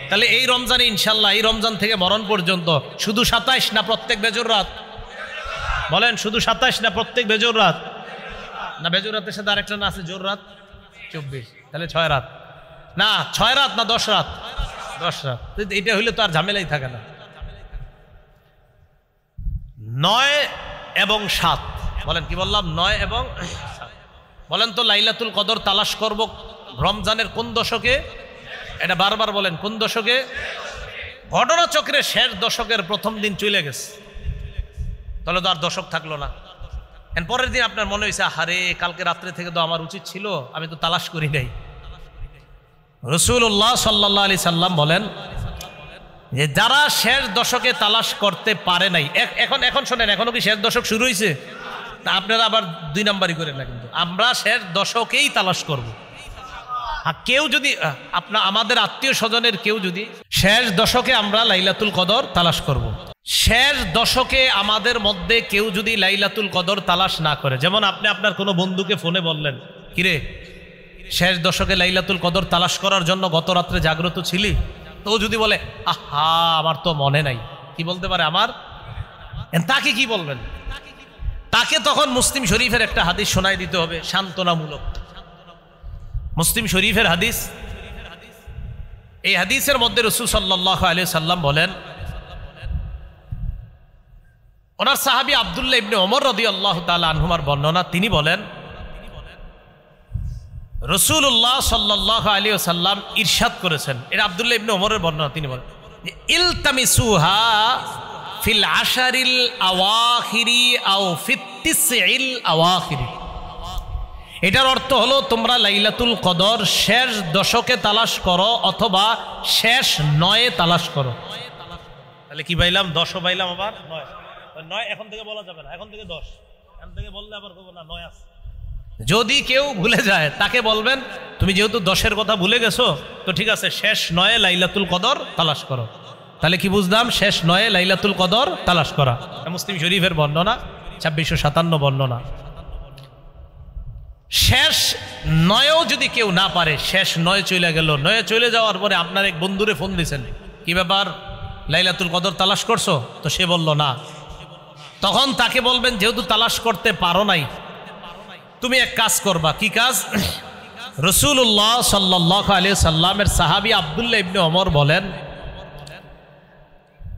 তাহলে এই রমজানে ইনশাল্লাহ, এই রমজান থেকে মরণ পর্যন্ত শুধু 27 না প্রত্যেক বেজর রাত? বলেন শুধু 27 না প্রত্যেক বেজর রাত? না বেজর রাতের সাথে আরেকটা না আছে জোর রাত, 24। তাহলে 6 রাত না, 6 রাত না 10 রাত? 10 রাত। এটা হইলে তো আর ঝামেলাই থাকে না। 9 এবং 7 বলেন, কি বললাম? 9 এবং 7 বলেন তো। লাইলাতুল কদর তালাশ করব রমজানের কোন দশকে? এটা বারবার বলেন, কোন দশকে? ঘটনা চক্রের শেষ দশকের প্রথম দিন চলে গেছে, তাহলে তো আর দশক থাকলো না। পরের দিন আপনার মনে হয়েছে, আরে কালকে রাত্রে থেকে তো আমার উচিত ছিল, আমি তো তালাশ করি নাই। রাসূলুল্লাহ সাল্লাল্লাহু আলাইহি সাল্লাম বলেন যে যারা শেষ দশকে তালাশ করতে পারে নাই, এখন শোনেন, এখনো কি শেষ দশক শুরু হয়েছে? তা আপনারা আবার 2 নাম্বারই করেন না, কিন্তু আমরা শেষ দশকেই তালাশ করব। কেউ যদি আমাদের আত্মীয় স্বজনের কেউ যদি শেষ দশকে আমরা লাইলাতুল কদর তালাশ করব। শেষ দশকে আমাদের মধ্যে কেউ যদি লাইলাতুল কদর তালাশ না করে, যেমন আপনি আপনার কোনো বন্ধুকে ফোনে বললেন, কিরে শেষ দশকে লাইলাতুল কদর তালাশ করার জন্য গত রাত্রে জাগ্রত ছিলি? তো যদি বলে, আহা আমার তো মনে নাই, কি বলতে পারে আমার? তাকে কি বলবেন? তাকে তখন মুসলিম শরীফের একটা হাদিস শোনাই দিতে হবে, সান্ত্বনামূলক। মুসলিম শরীফের হাদিস, এই হাদিসের মধ্যে রাসূল সাল্লাল্লাহু আলাইহি সাল্লাম বলেন, ওনার সাহাবী আব্দুল্লাহ ইবনে ওমর রাদিয়াল্লাহু তাআলা আনহুমার বর্ণনা, তিনি বলেন রাসূলুল্লাহ সাল্লাল্লাহু আলাইহি ওয়াসাল্লাম ইরশাদ করেছেন, এটা আব্দুল্লাহ ইবনে ওমরের বর্ণনা, তিনি বলেন ইলতামিসুহা ফিল আশারিল আওয়াখিরি আও ফিত তিসইল আওয়াখিরি। এটার অর্থ হলো তোমরা লাইলাতুল কদর শেষ দশকে তালাশ করো অথবা শেষ 9-এ তালাশ করো। তাহলে কি পাইলাম? 10ও পাইলাম, আবার 9 এখন থেকে বলা যাবে না, এখন থেকে 10, এখন থেকে বললে আবার বলবো না 9 আছে। যদি কেউ ভুলে যায় তাকে বলবেন, তুমি যেহেতু 10-এর কথা ভুলে গেছো, তো ঠিক আছে শেষ 9-এ লাইলাতুল কদর তালাশ করো। তাহলে কি বুঝলাম? শেষ 9-এ লাইলাতুল কদর তালাশ করা। মুসলিম শরীফের বর্ণনা, 2657 বর্ণনা। শেষ 9-এও যদি কেউ না পারে, শেষ 9 চলে গেল, 9 চলে যাওয়ার পরে আপনার এক বন্ধুরে ফোন দিয়েছেন, কি ব্যাপার লাইলাতুল কদর তালাশ করছো? তো সে বলল না। তখন তাকে বলবেন, যেহেতু তালাশ করতে পারো নাই, তুমি এক কাজ করবা। কি কাজ? রাসূলুল্লাহ সাল্লাল্লাহু আলাইহি সাল্লামের সাহাবী আব্দুল্লাহ ইবনে ওমর বলেন,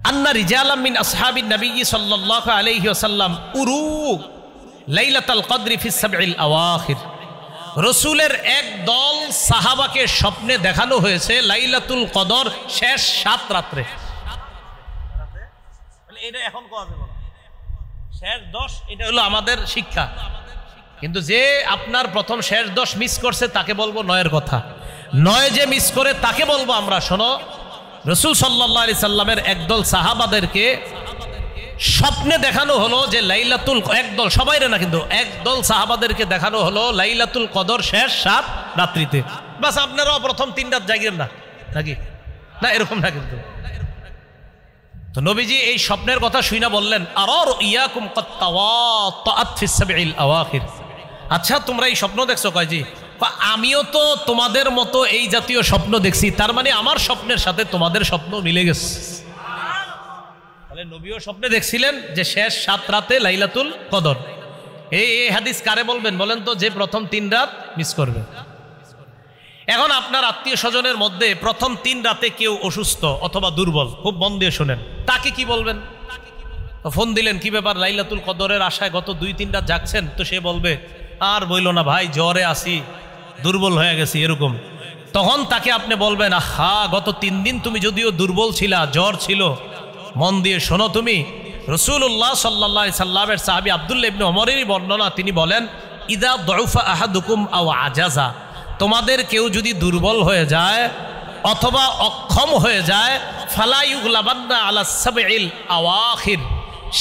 আন্না রিজালাম মিন আসহাবিন নবী সাল্লাল্লাহু আলাইহি ওয়াসাল্লাম উরু লাইলাতুল কদরি ফিস সাবঈল আওয়াখির। রাসূলের এক দল সাহাবাকে স্বপ্নে দেখানো হয়েছে লাইলাতুল কদর শেষ 7 রাত্রে। এটা এখন কোয়া যাবে না, শেষ 10 এটা হলো আমাদের শিক্ষা। কিন্তু যে আপনার প্রথম শেষ 10 মিস করছে তাকে বলবো 9-এর কথা। 9 যে মিস করে তাকে বলবো আমরা, শোনো রাসূল সাল্লাল্লাহু আলাইহি সাল্লামের একদল সাহাবাদেরকে স্বপ্নে দেখানো হলো যে লাইলাতুল, একদল, সবাইরে না কিন্তু, একদল সাহাবাদেরকে দেখানো হলো লাইলাতুল কদর শেষ 7 রাত্রিতে। বাস আপনারাও প্রথম 3 রাত জাগেন না নাকি? না, এরকম না কিন্তু। তো নবীজি এই স্বপ্নের কথা শুনে বললেন, আরার ইয়াকুম কত তাওয়াত্তাআত ফিস সাবঈল আওয়াখির। আচ্ছা, তোমরা এই স্বপ্ন দেখছো? কয় জি। আমিও তো তোমাদের মতো এই জাতীয় স্বপ্ন দেখছি, তার মানে আমার স্বপ্নের সাথে তোমাদের স্বপ্ন মিলে গেছে। তাহলে নবীও স্বপ্নে দেখছিলেন যে শেষ 7 রাতে লাইলাতুল কদর। এই হাদিস কারে বলবেন বলেন তো, যে প্রথম 3 রাত মিস করবে। এখন আপনার আত্মীয় স্বজনের মধ্যে প্রথম 3 রাতে কেউ অসুস্থ অথবা দুর্বল, খুব মন দিয়ে শোনেন, তাকে কি বলবেন? ফোন দিলেন, কি ব্যাপার, লাইলাতুল কদরের আশায় গত 2-3 রাত জাগছেন? তো সে বলবে, আর বইলো না ভাই, জ্বরে আসি, দুর্বল হয়ে গেছি, এরকম। তখন তাকে আপনি বলবেন, আহা, গত 3 দিন তুমি যদিও দুর্বল ছিলা, জ্বর ছিল, মন দিয়ে শোনো তুমি। রাসূলুল্লাহ সাল্লাল্লাহু আলাইহি সাল্লামের সাহাবী আব্দুল্লাহ ইবনে ওমরেরই বর্ণনা, তিনি বলেন, ইদা দুফা আহাদুকুম আও আজাজা, তোমাদের কেউ যদি দুর্বল হয়ে যায় অথবা অক্ষম হয়ে যায়, ফালা ইউগলাবান্না আলা সাবঈল আওয়াখির,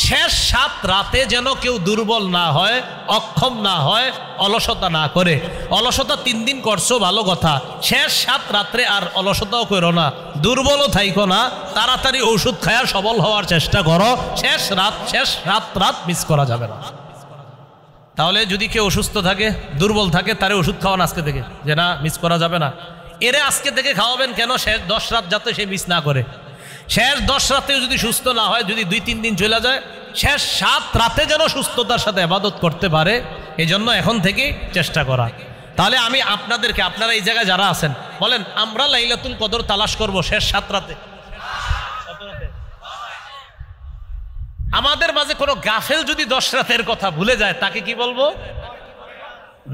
শেষ 7 রাতে যেন কেউ দুর্বল না হয়, অক্ষম না হয়, অলসতা না করে। অলসতা 3 দিন করছো ভালো কথা, শেষ 7 রাত্রে আর অলসতাও করো না, দুর্বলও থাইকো না, তাড়াতাড়ি ওষুধ খায়া সবল হওয়ার চেষ্টা করো। শেষ রাত মিস করা যাবে না। তাহলে যদি কেউ অসুস্থ থাকে, দুর্বল থাকে, তারে ওষুধ খাওয়ান আজকে থেকে, যে না, মিস করা যাবে না। এরে আজকে থেকে খাওয়াবেন কেন? শেষ 10 রাত যাতে সে মিস না করে। শেষ 10 রাতেও যদি সুস্থ না হয়, যদি 2-3 দিন চলে যায়, শেষ 7 রাতে যেন সুস্থতার সাথে ইবাদত করতে পারে, এই জন্য এখন থেকে চেষ্টা করা। তাহলে আমি আপনাদেরকে, আপনারা এই জায়গায় যারা আছেন, বলেন, আমরা লাইলাতুল কদর তালাশ করব শেষ 7 রাতে। আমাদের মাঝে কোনো গাফেল যদি 10 রাতের কথা ভুলে যায়, তাকে কি বলবো?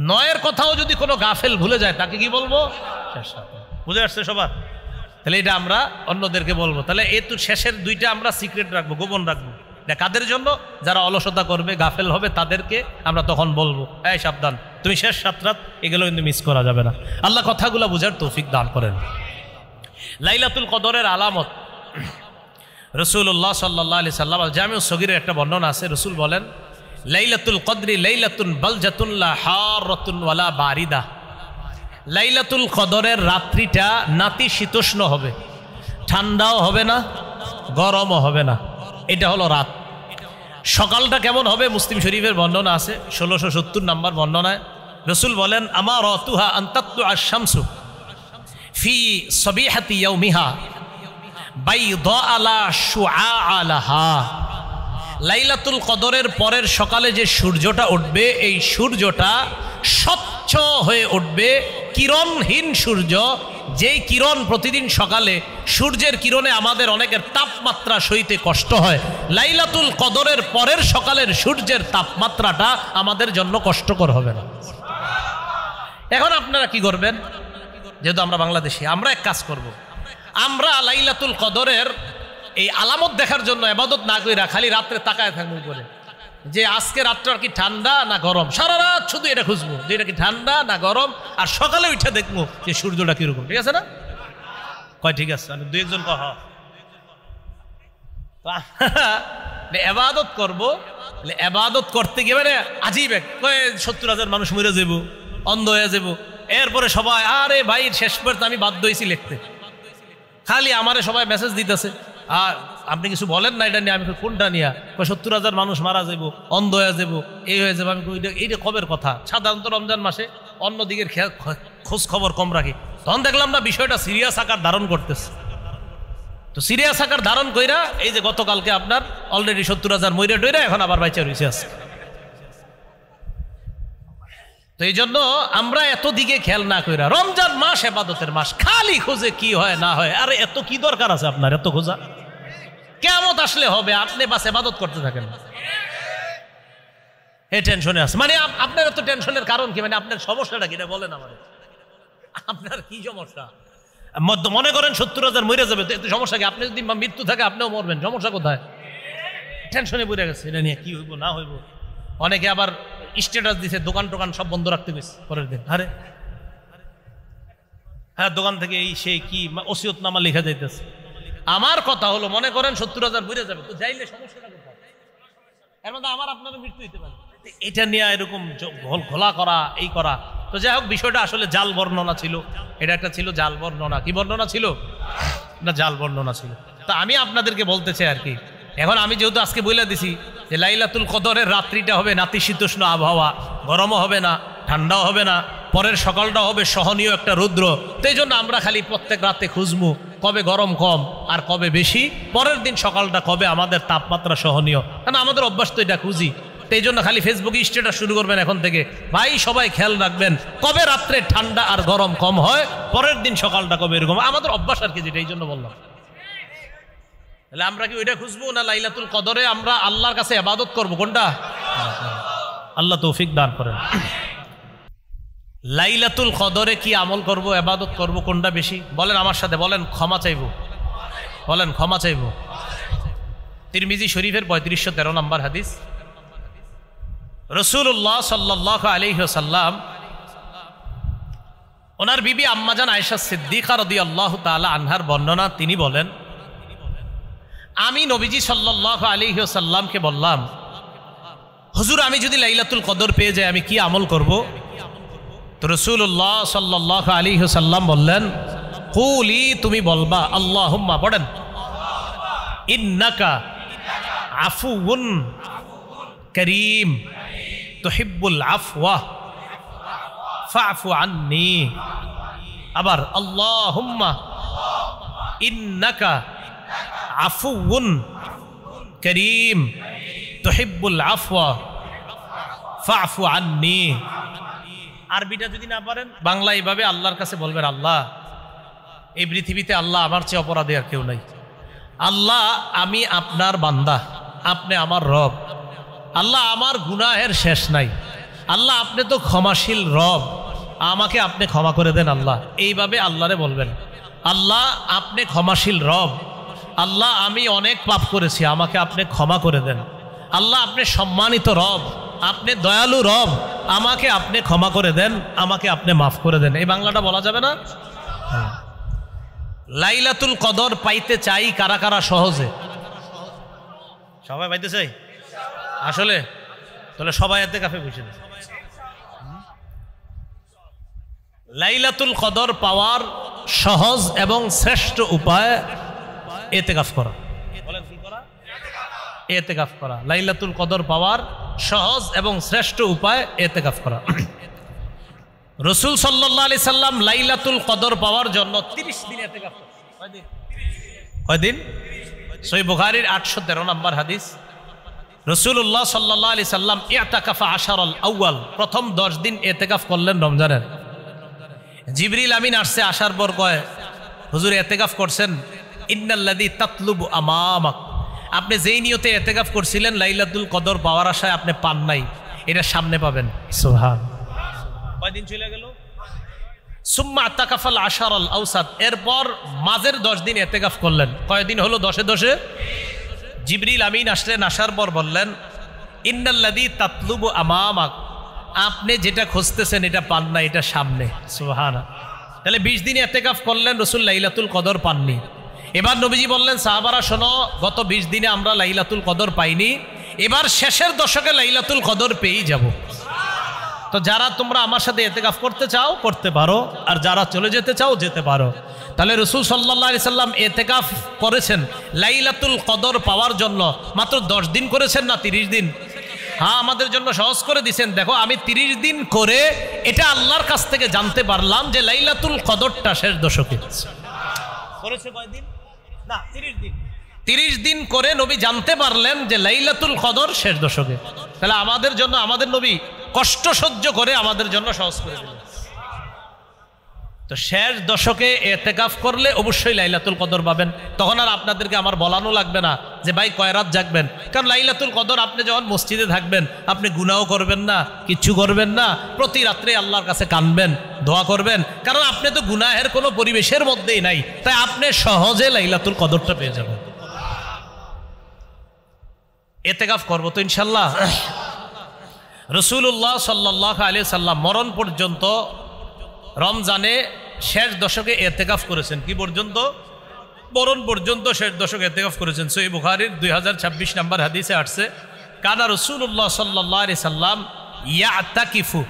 9-এর কথাও যদি কোনো গাফেল ভুলে যায়, তাকে কি বলবো? শেষ রাতে। বুঝে আসছে সবার? তাহলে এটা আমরা অন্যদেরকে বলবো। তাহলে এই তো শেষের 2টা আমরা সিক্রেট রাখবো, গোপন রাখবো। কাদের জন্য? যারা অলসতা করবে, গাফেল হবে, তাদেরকে আমরা তখন বলবো, এই সাবধান, তুমি শেষ 7 রাত এগুলো কিন্তু মিস করা যাবে না। আল্লাহ কথাগুলো বুঝার তৌফিক দান করেন। লাইলাতুল কদরের আলামত, রাসূলুল্লাহ সাল্লাল্লাহু আলাইহি সাল্লাম জামিউস সগীরের একটা বর্ণনা আছে, রাসূল বলেন, লাইলাতুল কদরি লাইলাতুন বালজাতুন লা হারাতুন ওয়ালা বারিদা। লাইলাতুল কদরের রাত্রিটা নাতিশীতোষ্ণ হবে, ঠান্ডাও হবে না, গরমও হবে না, এটা হলো রাত। সকালটা কেমন হবে? মুসলিম শরীফের বর্ণনা আছে, 1670 নম্বর বর্ণনায় রাসূল বলেন, আমারাতুহা আন তাতলুআ আশ-শামসু ফি সাবিহাতি ইয়াউমিহা বাইদা আলা শুআআ লাহা। লাইলাতুল কদরের পরের সকালে যে সূর্যটা উঠবে, এই সূর্যটা স্বচ্ছ হয়ে উঠবে, কিরণহীন সূর্য, যেই কিরণ প্রতিদিন সকালে, সূর্যের কিরণে আমাদের অনেকের তাপমাত্রা সইতে কষ্ট হয়, লাইলাতুল কদরের পরের সকালের সূর্যের তাপমাত্রাটা আমাদের জন্য কষ্টকর হবে না। এখন আপনারা কি করবেন? যেহেতু আমরা বাংলাদেশি, আমরা এক কাজ করব, আমরা লাইলাতুল কদরের এই আলামত দেখার জন্য ইবাদত না কইরা খালি রাত্রে তাকায় থাকবো উপরে, যে আজকে রাতটা কি ঠান্ডা না গরম, সারা রাত শুধু এটা খুঁজবো যে এটা কি ঠান্ডা না গরম, আর সকালে উঠে দেখবো যে সূর্যটা কিরকম। ঠিক আছে না? কয় ঠিক আছে, আমি 2-1 জন কহ ইবাদত করবো। ইবাদত করতে গিয়ে মানে আজীব এক, 70,000 মানুষ মরে যাবো, অন্ধ হয়ে যাবো, এরপরে সবাই, আরে ভাই শেষ পর্যন্ত আমি বাধ্য হয়েছি লিখতে, খালি আমারে সবাই মেসেজ দিতেছে, আর আপনি কিছু বলেন না এটা নিয়ে। আমি কোনটা নিয়ে? 70,000 মানুষ মারা যাব, অন্ধ হয়ে যাব, এই হয়ে যাবে। আমি এইটা কবের কথা? সাধারণত রমজান মাসে অন্যদিকের খোঁজ খবর কম রাখি, তখন দেখলাম না বিষয়টা সিরিয়াস আকার ধারণ করতেছে। তো সিরিয়াস আকার ধারণ কইরা এই যে গতকালকে আপনার অলরেডি 70,000 মইরা টইরা এখন আবার বাইচা রয়েছে আছে। তো এই জন্য আমরা এত দিকে খেয়াল না কইরা, রমজান মাস ইবাদতের মাস, খালি খোঁজে কি হয় না হয়। আরে এত কি দরকার আছে আপনার এত খোঁজা? কিয়ামত আসলে হবে, আপনি বাস ইবাদত করতে থাকেন, এই টেনশনে আছে। মানে আপনার এত টেনশনের কারণ কি? মানে আপনার সমস্যাটা কি বলেন আমাদের, আপনার কি সমস্যা? মনে করেন 70,000 মরে যাবে, তো এত সমস্যা কি? আপনি যদি মৃত্যু থাকে আপনিও মরবেন, সমস্যা কোথায়? টেনশনে পড়ে গেছে, এটা নিয়ে কি হইব না হইব। অনেকে আবার স্ট্যাটাস দিছে, দোকান টোকান সব বন্ধ রাখতে গেছে পরের দিন। আরে হ্যাঁ, দোকান থেকে এই সেই কি ওসিয়তনামা লেখা যাইতেছে। আমার কথা হলো, মনে করেন 70,000 মরে যাবে, তো যাইলে সমস্যাটা কোথায়? এর মধ্যে আমার আপনারও মৃত্যু হইতে পারে। এটা নিয়ে এরকম ঘোলা করা, এই করা। তো যাই হোক, বিষয়টা আসলে জাল বর্ণনা ছিল। এটা একটা ছিল জাল বর্ণনা। কি বর্ণনা ছিল? না, জাল বর্ণনা ছিল। তো আমি আপনাদেরকে বলতে চাই আর কি, এখন আমি যেহেতু আজকে বলে দিছি যে লাইলাতুল কদরের রাত্রিটা হবে নাতিশীতোষ্ণ আবহাওয়া, গরমও হবে না, ঠান্ডাও হবে না, পরের সকালটা হবে সহনীয় একটা রৌদ্র। তো এই জন্য আমরা খালি প্রত্যেক রাতে খুঁজবো কবে গরম কম আর কবে বেশি, পরের দিন সকালটা কবে আমাদের তাপমাত্রা সহনীয়, কারণ আমাদের অভ্যাস তো এটা খুঁজি। তো এই জন্য খালি ফেসবুকে স্ট্যাটাস শুরু করবেন এখন থেকে, ভাই সবাই খেয়াল রাখবেন কবে রাত্রে ঠান্ডা আর গরম কম হয়, পরের দিন সকালটা কবে এরকম, আমাদের অভ্যাস আর কি, যেটা এই জন্য বললাম। তাহলে আমরা কি ওইটা খুঁজবো, না লাইলাতুল কদরে আমরা আল্লাহর কাছে ইবাদত করব? কোনটা? আল্লাহ তৌফিক দান করেন। লাইলাতুল কদরে কি আমল করব, ইবাদত করব, কোনটা বেশি? বলেন আমার সাথে, বলেন ক্ষমা চাইব, বলেন ক্ষমা চাইব। তিরমিজি শরীফের 3513 নম্বর হাদিস, রাসূলুল্লাহ সাল্লাল্লাহু আলাইহি ওয়াসাল্লাম ওনার বিবি আম্মাজান আয়েশা সিদ্দিকা রাদিয়াল্লাহু তাআলা আনহার বর্ণনা, তিনি বলেন, আমি নবীজি সাল্লাল্লাহু আলাইহি ওয়াসাল্লামকে বললাম, হুজুর আমি যদি লাইলাতুল কদর পেয়ে যাই আমি কি আমল করব? তো রাসূলুল্লাহ সাল্লাল্লাহু আলাইহি ওয়াসাল্লাম বললেন, কুলি, তুমি বলবা আল্লাহুম্মা, পড়েন, ইন্নাকা আফুউন করিম তুহিব্বুল আফওয়া ফাফু আন্নি। আবার আল্লাহুম্মা ইন্নাকা আফুউন করিম তুহিব্বুল আফওয়া ফাফু আন্নি। আরবিটা যদি না পারেন, বাংলা এইভাবে আল্লাহর কাছে বলবেন, আল্লাহ এই পৃথিবীতে আল্লাহ আমার চেয়ে অপরাধী আর কেউ নাই। আল্লাহ আমি আপনার বান্দা, আপনি আমার রব। আল্লাহ আমার গুনাহের শেষ নাই। আল্লাহ আপনি তো ক্ষমাশীল রব, আমাকে আপনি ক্ষমা করে দেন। আল্লাহ এইভাবে আল্লাহরে বলবেন, আল্লাহ আপনি ক্ষমাশীল রব, আল্লাহ আমি অনেক পাপ করেছি, আমাকে আপনি ক্ষমা করে দেন। আল্লাহ আপনি সম্মানিত রব, আপনি দয়ালু রব, আমাকে আপনি ক্ষমা করে দেন, আমাকে আপনি মাফ করে দেন। এই বাংলাটা বলা যাবে না? লাইলাতুল কদর পাইতে চাই কারা কারা সহজে? সবাই পাইতে চাই আসলে? তাহলে সবাই ইতিকাফে বসে যান। লাইলাতুল কদর পাওয়ার সহজ এবং শ্রেষ্ঠ উপায় ইতিকাফ করা। বলেন কি করা? ইতিকাফ করা। লাইলাতুল কদর পাওয়ার সহজ এবং শ্রেষ্ঠ উপায় ইতিকাফ করা। রাসূল সাল্লাল্লাহু আলাইহি সাল্লাম লাইলাতুল কদর পাওয়ার জন্য 30 দিন ইতিকাফ করেন। কয়দিন? সহিহ বুখারীর 813 নম্বর হাদিস, রাসূলুল্লাহ সাল্লাল্লাহু আলাইহি সাল্লাম ইতাকাফা আশারাল আউয়াল, প্রথম 10 দিন ইতিকাফ করলেন রমজানের। জিবরিল আমিন আসছে, আসার পর কয়, হুজুর ইতিকাফ করছেন, ইন্নাল্লাযী তাতলুবু আমামাক, আপনি যেই নিয়তে ইতিকাফ করছিলেন লাইলাতুল কদর পাওয়ার আশায় আপনি পান নাই, এটা সামনে পাবেন। সুবহান। কয়দিন চলে গেল? সুম্মা আতাকাফাল আশারাল আওসাত, এরপর মাঝের 10 দিন ইতিকাফ করলেন। কয়দিন হলো? 10-এ জিবরিল আমিন আসলেন, আসার পর বললেন, ইন্নাল্লাযী তাতলুবু আমামাক, আপনি যেটা খুঁজতেছেন এটা পান না, এটা সামনে। সুবহানাল্লাহ। তাহলে 20 দিন ইতিকাফ করলেন, রাসূল লাইলাতুল কদর পাননি। এবার নবীজি বললেন, সাহাবারা শোনো, গত 20 দিনে আমরা লাইলাতুল কদর পাইনি, এবার শেষের দশকে লাইলাতুল কদর পেয়েই যাব। তো যারা তোমরা আমার সাথে ইতিকাফ করতে চাও করতে পারো, আর যারা চলে যেতে চাও যেতে পারো। তাহলে রাসূল সাল্লাল্লাহু আলাইহি সাল্লাম ইতিকাফ করেছেন লাইলাতুল কদর পাওয়ার জন্য, মাত্র 10 দিন করেছেন না 30 দিন? হ্যাঁ, আমাদের জন্য সহজ করে দিয়েছেন। দেখো, আমি 30 দিন করে এটা আল্লাহর কাছ থেকে জানতে পারলাম যে লাইলাতুল কদরটা শেষ দশকে করেছে। কয়দিন? না, 30 দিন। 30 দিন করে নবী জানতে পারলেন যে লাইলাতুল কদর শেষ দশকে। তাহলে আমাদের জন্য আমাদের নবী কষ্ট সহ্য করে আমাদের জন্য সহজ করে দিলেন। তো শেষ দশকে ইতিকাফ করলে অবশ্যই লাইলাতুল কদর পাবেন। তখন আর আপনাদেরকে আমার বলানো লাগবে না যে ভাই কয় রাত জাগবেন, কারণ লাইলাতুল কদর আপনি যখন মসজিদে থাকবেন আপনি গুনাহও করবেন না, কিচ্ছু করবেন না, প্রতি রাত্রে আল্লাহর কাছে কাঁদবেন, দোয়া করবেন, কারণ আপনি তো গুনাহের কোনো পরিবেশের মধ্যেই নাই, তাই আপনি সহজে লাইলাতুল কদরটা পেয়ে যাবেন। ইতিকাফ করবো তো ইনশাল্লাহ। রাসূলুল্লাহ সাল্লাল্লাহু আলাইহি সাল্লাম মরণ পর্যন্ত রমজানে শেষ দশকে ইতিকাফ করেছেন। কি পর্যন্ত? মরণ পর্যন্ত শেষ দশকে ইতিকাফ করেছেন। সহিহ বুখারীর 2026 নম্বর হাদিসে আসছে, কানা রাসূলুল্লাহ সাল্লাল্লাহু আলাইহি সাল্লাম ইয়াতাকিফু,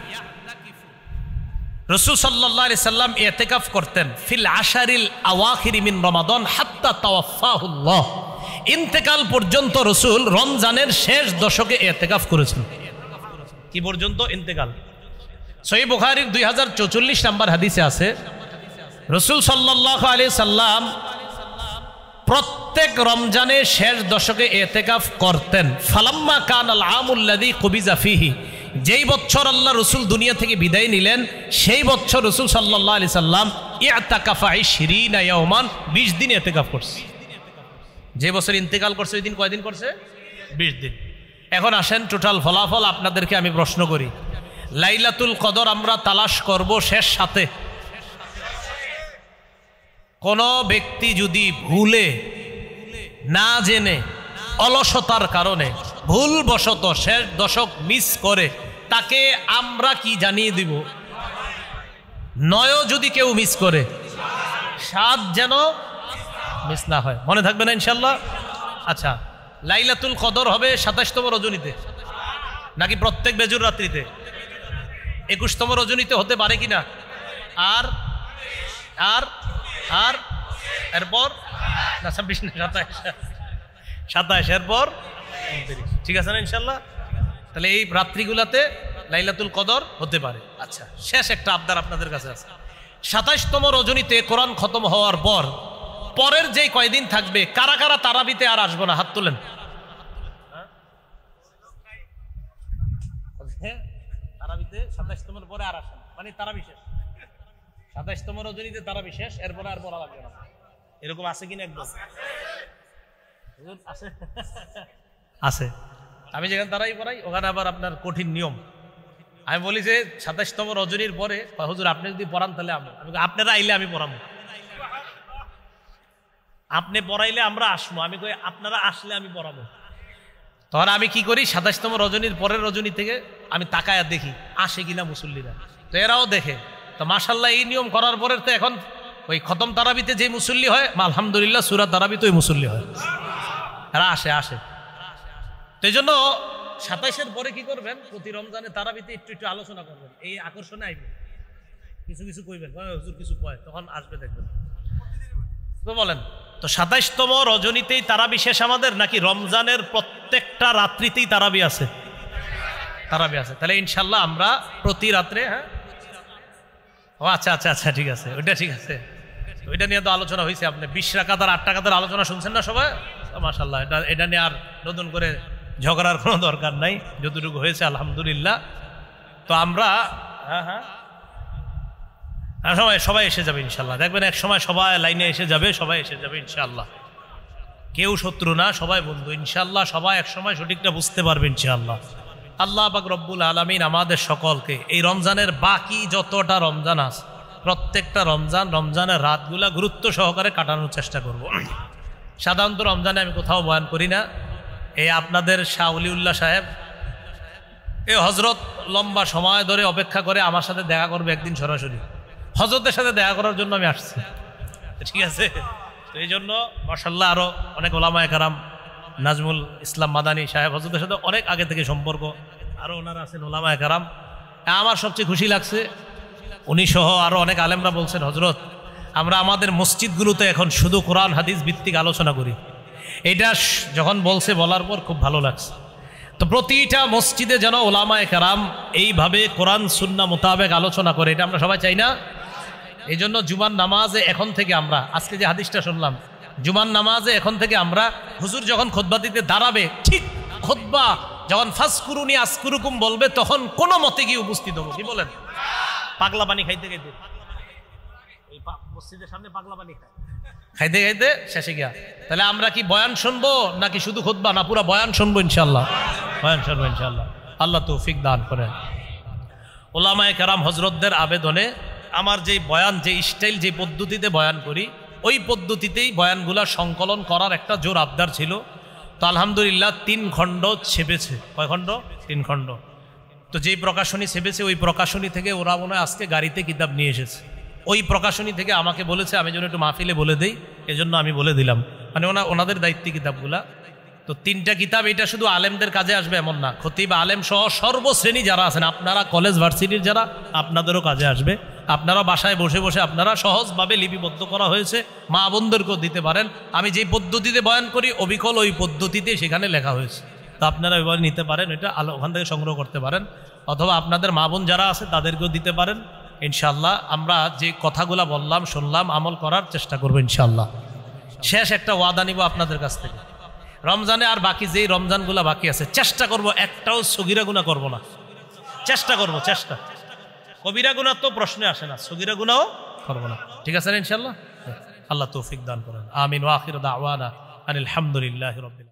রাসূল সাল্লাল্লাহু আলাইহি সাল্লাম ইতিকাফ করতেন ফিল আশারিল আওয়াখির মিন রমাদান হাত্তা তাওয়াফাহুল্লাহ, ইন্তেকাল পর্যন্ত রাসূল রমজানের শেষ দশকে ইতিকাফ করেছেন। কি পর্যন্ত? ইন্তেকাল। সহিহ বুখারীর 2044 নম্বর হাদিসে আছে রাসূল সাল্লাল্লাহু আলাইহি সাল্লাম প্রত্যেক রমজানের শেষ দশকে ইতিকাফ করতেন। ফালাম্মা কানাল আমুল্লাযী কুবিজা ফীহি, যেই বছর আল্লাহ রাসূল দুনিয়া থেকে বিদায় নিলেন সেই বছর রাসূল সাল্লাল্লাহু আলাইহি সাল্লাম ইআতাকাফা 20 ইয়াওমান, 20 দিন ইতিকাফ করছে। যে বছর ইন্তেকাল করছে ওই দিন কয়দিন করছে? 20 দিন। এখন আসেন টোটাল ফলাফল আপনাদেরকে আমি প্রশ্ন করি, লাইলাতুল কদর আমরা তালাশ করব শেষ সাথে। কোন ব্যক্তি যদি ভুলে, না জেনে, অলসতার কারণে ভুলবশত শেষ দশক মিস করে, তাকে আমরা কি জানিয়ে দিব? 9 যদি কেউ মিস করে, 7 যেন মিস না হয়। মনে থাকবে না ইনশাল্লাহ? আচ্ছা, লাইলাতুল কদর হবে 27তম রজনীতে নাকি প্রত্যেক বেজুর রাত্রিতে? 21তম রজনীতে হতে পারে কিনা? আর আর আর এরপর না 26 না 27, এরপর 29, ঠিক আছে না ইনশাল্লাহ? তাহলে এই রাত্রিগুলাতে লাইলাতুল কদর হতে পারে। আচ্ছা, শেষ একটা আবদার আপনাদের কাছে আছে, 27তম রজনীতে কোরআন খতম হওয়ার পর পরের যেই কয়দিন থাকবে, কারা কারা তারাবিতে আর আসবো না? হাত তোলেন। তারাবিতে 27তমের পরে আর আসেন, মানে তারাবি শেষ। 27তম রজনীতে তারাবি শেষ, এরপরে আর পড়া লাগবে না। এরকম আছে কিনা? একদম আছে আছে। আমি যেখানে তারাই পড়াই ওখানে আবার আপনার কঠিন নিয়ম। আমি বলি যে 27তম রজনীর পরে হুজুর আপনি যদি পড়ান তাহলে আমি আপনারা আইলে আমি পড়াবো, আপনি পড়াইলে আমরা আসবো, আমি কই আপনারা আসলে আমি পড়াবো। তখন আমি কি করি, 27তম রজনীর পরের রজনী থেকে আমি তাকায়া দেখি আসে কিনা মুসল্লিরা, তো এরাও দেখে। তো মাশাল্লাহ এই নিয়ম করার পরে তো এখন ওই খতম তারাবিতে যে মুসল্লি হয়, আলহামদুলিল্লাহ সূরা তারাবিতে ওই মুসল্লি হয়, এরা আসে আসে। তো এই জন্য 27-এর পরে কি করবেন, প্রতি রমজানে তারাবিতে একটু একটু আলোচনা করবেন, এই আকর্ষণে আইবেন, কিছু কিছু কইবেন, হুজুর কিছু কয়, তখন আসবে দেখবেন। তো বলেন, তো 27তম রজনীতেই তারাবি শেষ আমাদের, নাকি রমজানের প্রত্যেকটা রাত্রিতেই তারাবি আছে? তারাবি আছে। তাহলে ইনশাল্লাহ আমরা প্রতি রাত্রে, হ্যাঁ ও আচ্ছা আচ্ছা আচ্ছা, ঠিক আছে, ওইটা ঠিক আছে, ওইটা নিয়ে তো আলোচনা হয়েছে। আপনি 20 রাকাত আর 8 রাকাতের আলোচনা শুনছেন না সবাই? মাশাআল্লাহ, এটা নিয়ে আর নতুন করে ঝগড়ার কোনো দরকার নাই, যতটুকু হয়েছে আলহামদুলিল্লাহ। তো আমরা হ্যাঁ হ্যাঁ সবাই এসে যাবে ইনশাল্লাহ, দেখবেন এক সময় সবাই লাইনে এসে যাবে, সবাই এসে যাবে ইনশাআল্লাহ। কেউ শত্রু না, সবাই বন্ধু ইনশাআল্লাহ। সবাই এক সময় সঠিকটা বুঝতে পারবে ইনশাআল্লাহ। আল্লাহ পাক রব্বুল আলামিন আমাদের সকলকে এই রমজানের বাকি যতটা রমজান আছে, প্রত্যেকটা রমজানের রাতগুলা গুরুত্ব সহকারে কাটানোর চেষ্টা করব। সাধারণত রমজানে আমি কোথাও বয়ান করি না। এই আপনাদের শাহ ওলিউল্লাহ সাহেব, এই হজরত লম্বা সময় ধরে অপেক্ষা করে আমার সাথে দেখা করবে একদিন সরাসরি। হজরতের সাথে দেখা করার জন্য আমি আসছি, ঠিক আছে? তো এই জন্য মাশাআল্লাহ আরও অনেক ওলামায়ে কেরাম, নাজমুল ইসলাম মাদানী সাহেব হজরতের সাথে অনেক আগে থেকে সম্পর্ক, আরও ওনারা আছেন ওলামায়ে কেরাম। আমার সবচেয়ে খুশি লাগছে, উনি সহ আরও অনেক আলেমরা বলছেন, হজরত আমরা আমাদের মসজিদগুলোতে এখন শুধু কোরআন হাদিস ভিত্তিক আলোচনা করি। এটা যখন বলার পর খুব ভালো লাগছে। তো প্রতিটা মসজিদে যেন ওলামায়ে কেরাম এইভাবে কোরআন সুন্নাহ মোতাবেক আলোচনা করে, এটা আমরা সবাই চাই না? এই জন্য জুমার নামাজে এখন থেকে আমরা, আজকে যে হাদিসটা শুনলাম, জুমার নামাজে এখন থেকে আমরা হুজুর যখন খুতবা দিতে দাঁড়াবে, ঠিক খুতবা যখন ফাজকুরুনি আসকুরুকুম বলবে, তখন কোনো মতে গিয়ে উপস্থিত হবো। কি বলেন? পাগলা পানি খাইতে খাইতে, এই মসজিদের সামনে পাগলা পানি খাইতে খাইতে শেষে গিয়া, তাহলে আমরা কি বয়ান শুনবো নাকি শুধু খুতবা? না, পুরা বয়ান শুনবো ইনশাআল্লাহ, বয়ান শুনবো ইনশাআল্লাহ। আল্লাহ তৌফিক দান করেন। ওলামায়ে কেরাম হজরতদের আবেদনে আমার যেই বয়ান, যে স্টাইল, যে পদ্ধতিতে বয়ান করি, ওই পদ্ধতিতেই বয়ানগুলা সংকলন করার একটা জোর আবদার ছিল। তো আলহামদুলিল্লাহ 3 খণ্ড ছেপেছে। কয় খণ্ড? 3 খণ্ড। তো যেই প্রকাশনী ছেপেছে ওই প্রকাশনী থেকে ওরা মনে হয় আজকে গাড়িতে কিতাব নিয়ে এসেছে। ওই প্রকাশনী থেকে আমাকে বলেছে আমি যেন একটু মাহফিলে বলে দেই, এজন্য আমি বলে দিলাম, মানে ওনাদের দায়িত্বে কিতাবগুলা। তো 3টা কিতাব এটা শুধু আলেমদের কাজে আসবে এমন না, খতিব আলেম সহ সর্বশ্রেণী যারা আছেন, আপনারা কলেজ ভার্সিটির যারা, আপনাদেরও কাজে আসবে। আপনারা বাসায় বসে বসে আপনারা সহজভাবে লিপিবদ্ধ করা হয়েছে, মা বোনদেরকেও দিতে পারেন। আমি যেই পদ্ধতিতে বয়ান করি অবিকল ওই পদ্ধতিতে সেখানে লেখা হয়েছে, তো আপনারা ওইভাবে নিতে পারেন, এটা ওখান থেকে সংগ্রহ করতে পারেন, অথবা আপনাদের মা বোন যারা আছে তাদেরকেও দিতে পারেন। ইনশাআল্লাহ আমরা যে কথাগুলো বললাম শুনলাম আমল করার চেষ্টা করবো ইনশাআল্লাহ। শেষ একটা ওয়াদা নিব আপনাদের কাছ থেকে, রমজানে আর বাকি যেই রমজানগুলো বাকি আছে চেষ্টা করব একটাও সগীরা গুনাহ করব না, চেষ্টা করব, চেষ্টা। কবিরা গুনাহ তো প্রশ্নে আসে না, সগীরা গুনাহও করব না, ঠিক আছে ইনশাআল্লাহ। আল্লাহ তৌফিক দান করেন, আমিন। ওয়া আখিরু দাওয়ানা আনিল হামদুলিল্লাহি রাব্বিল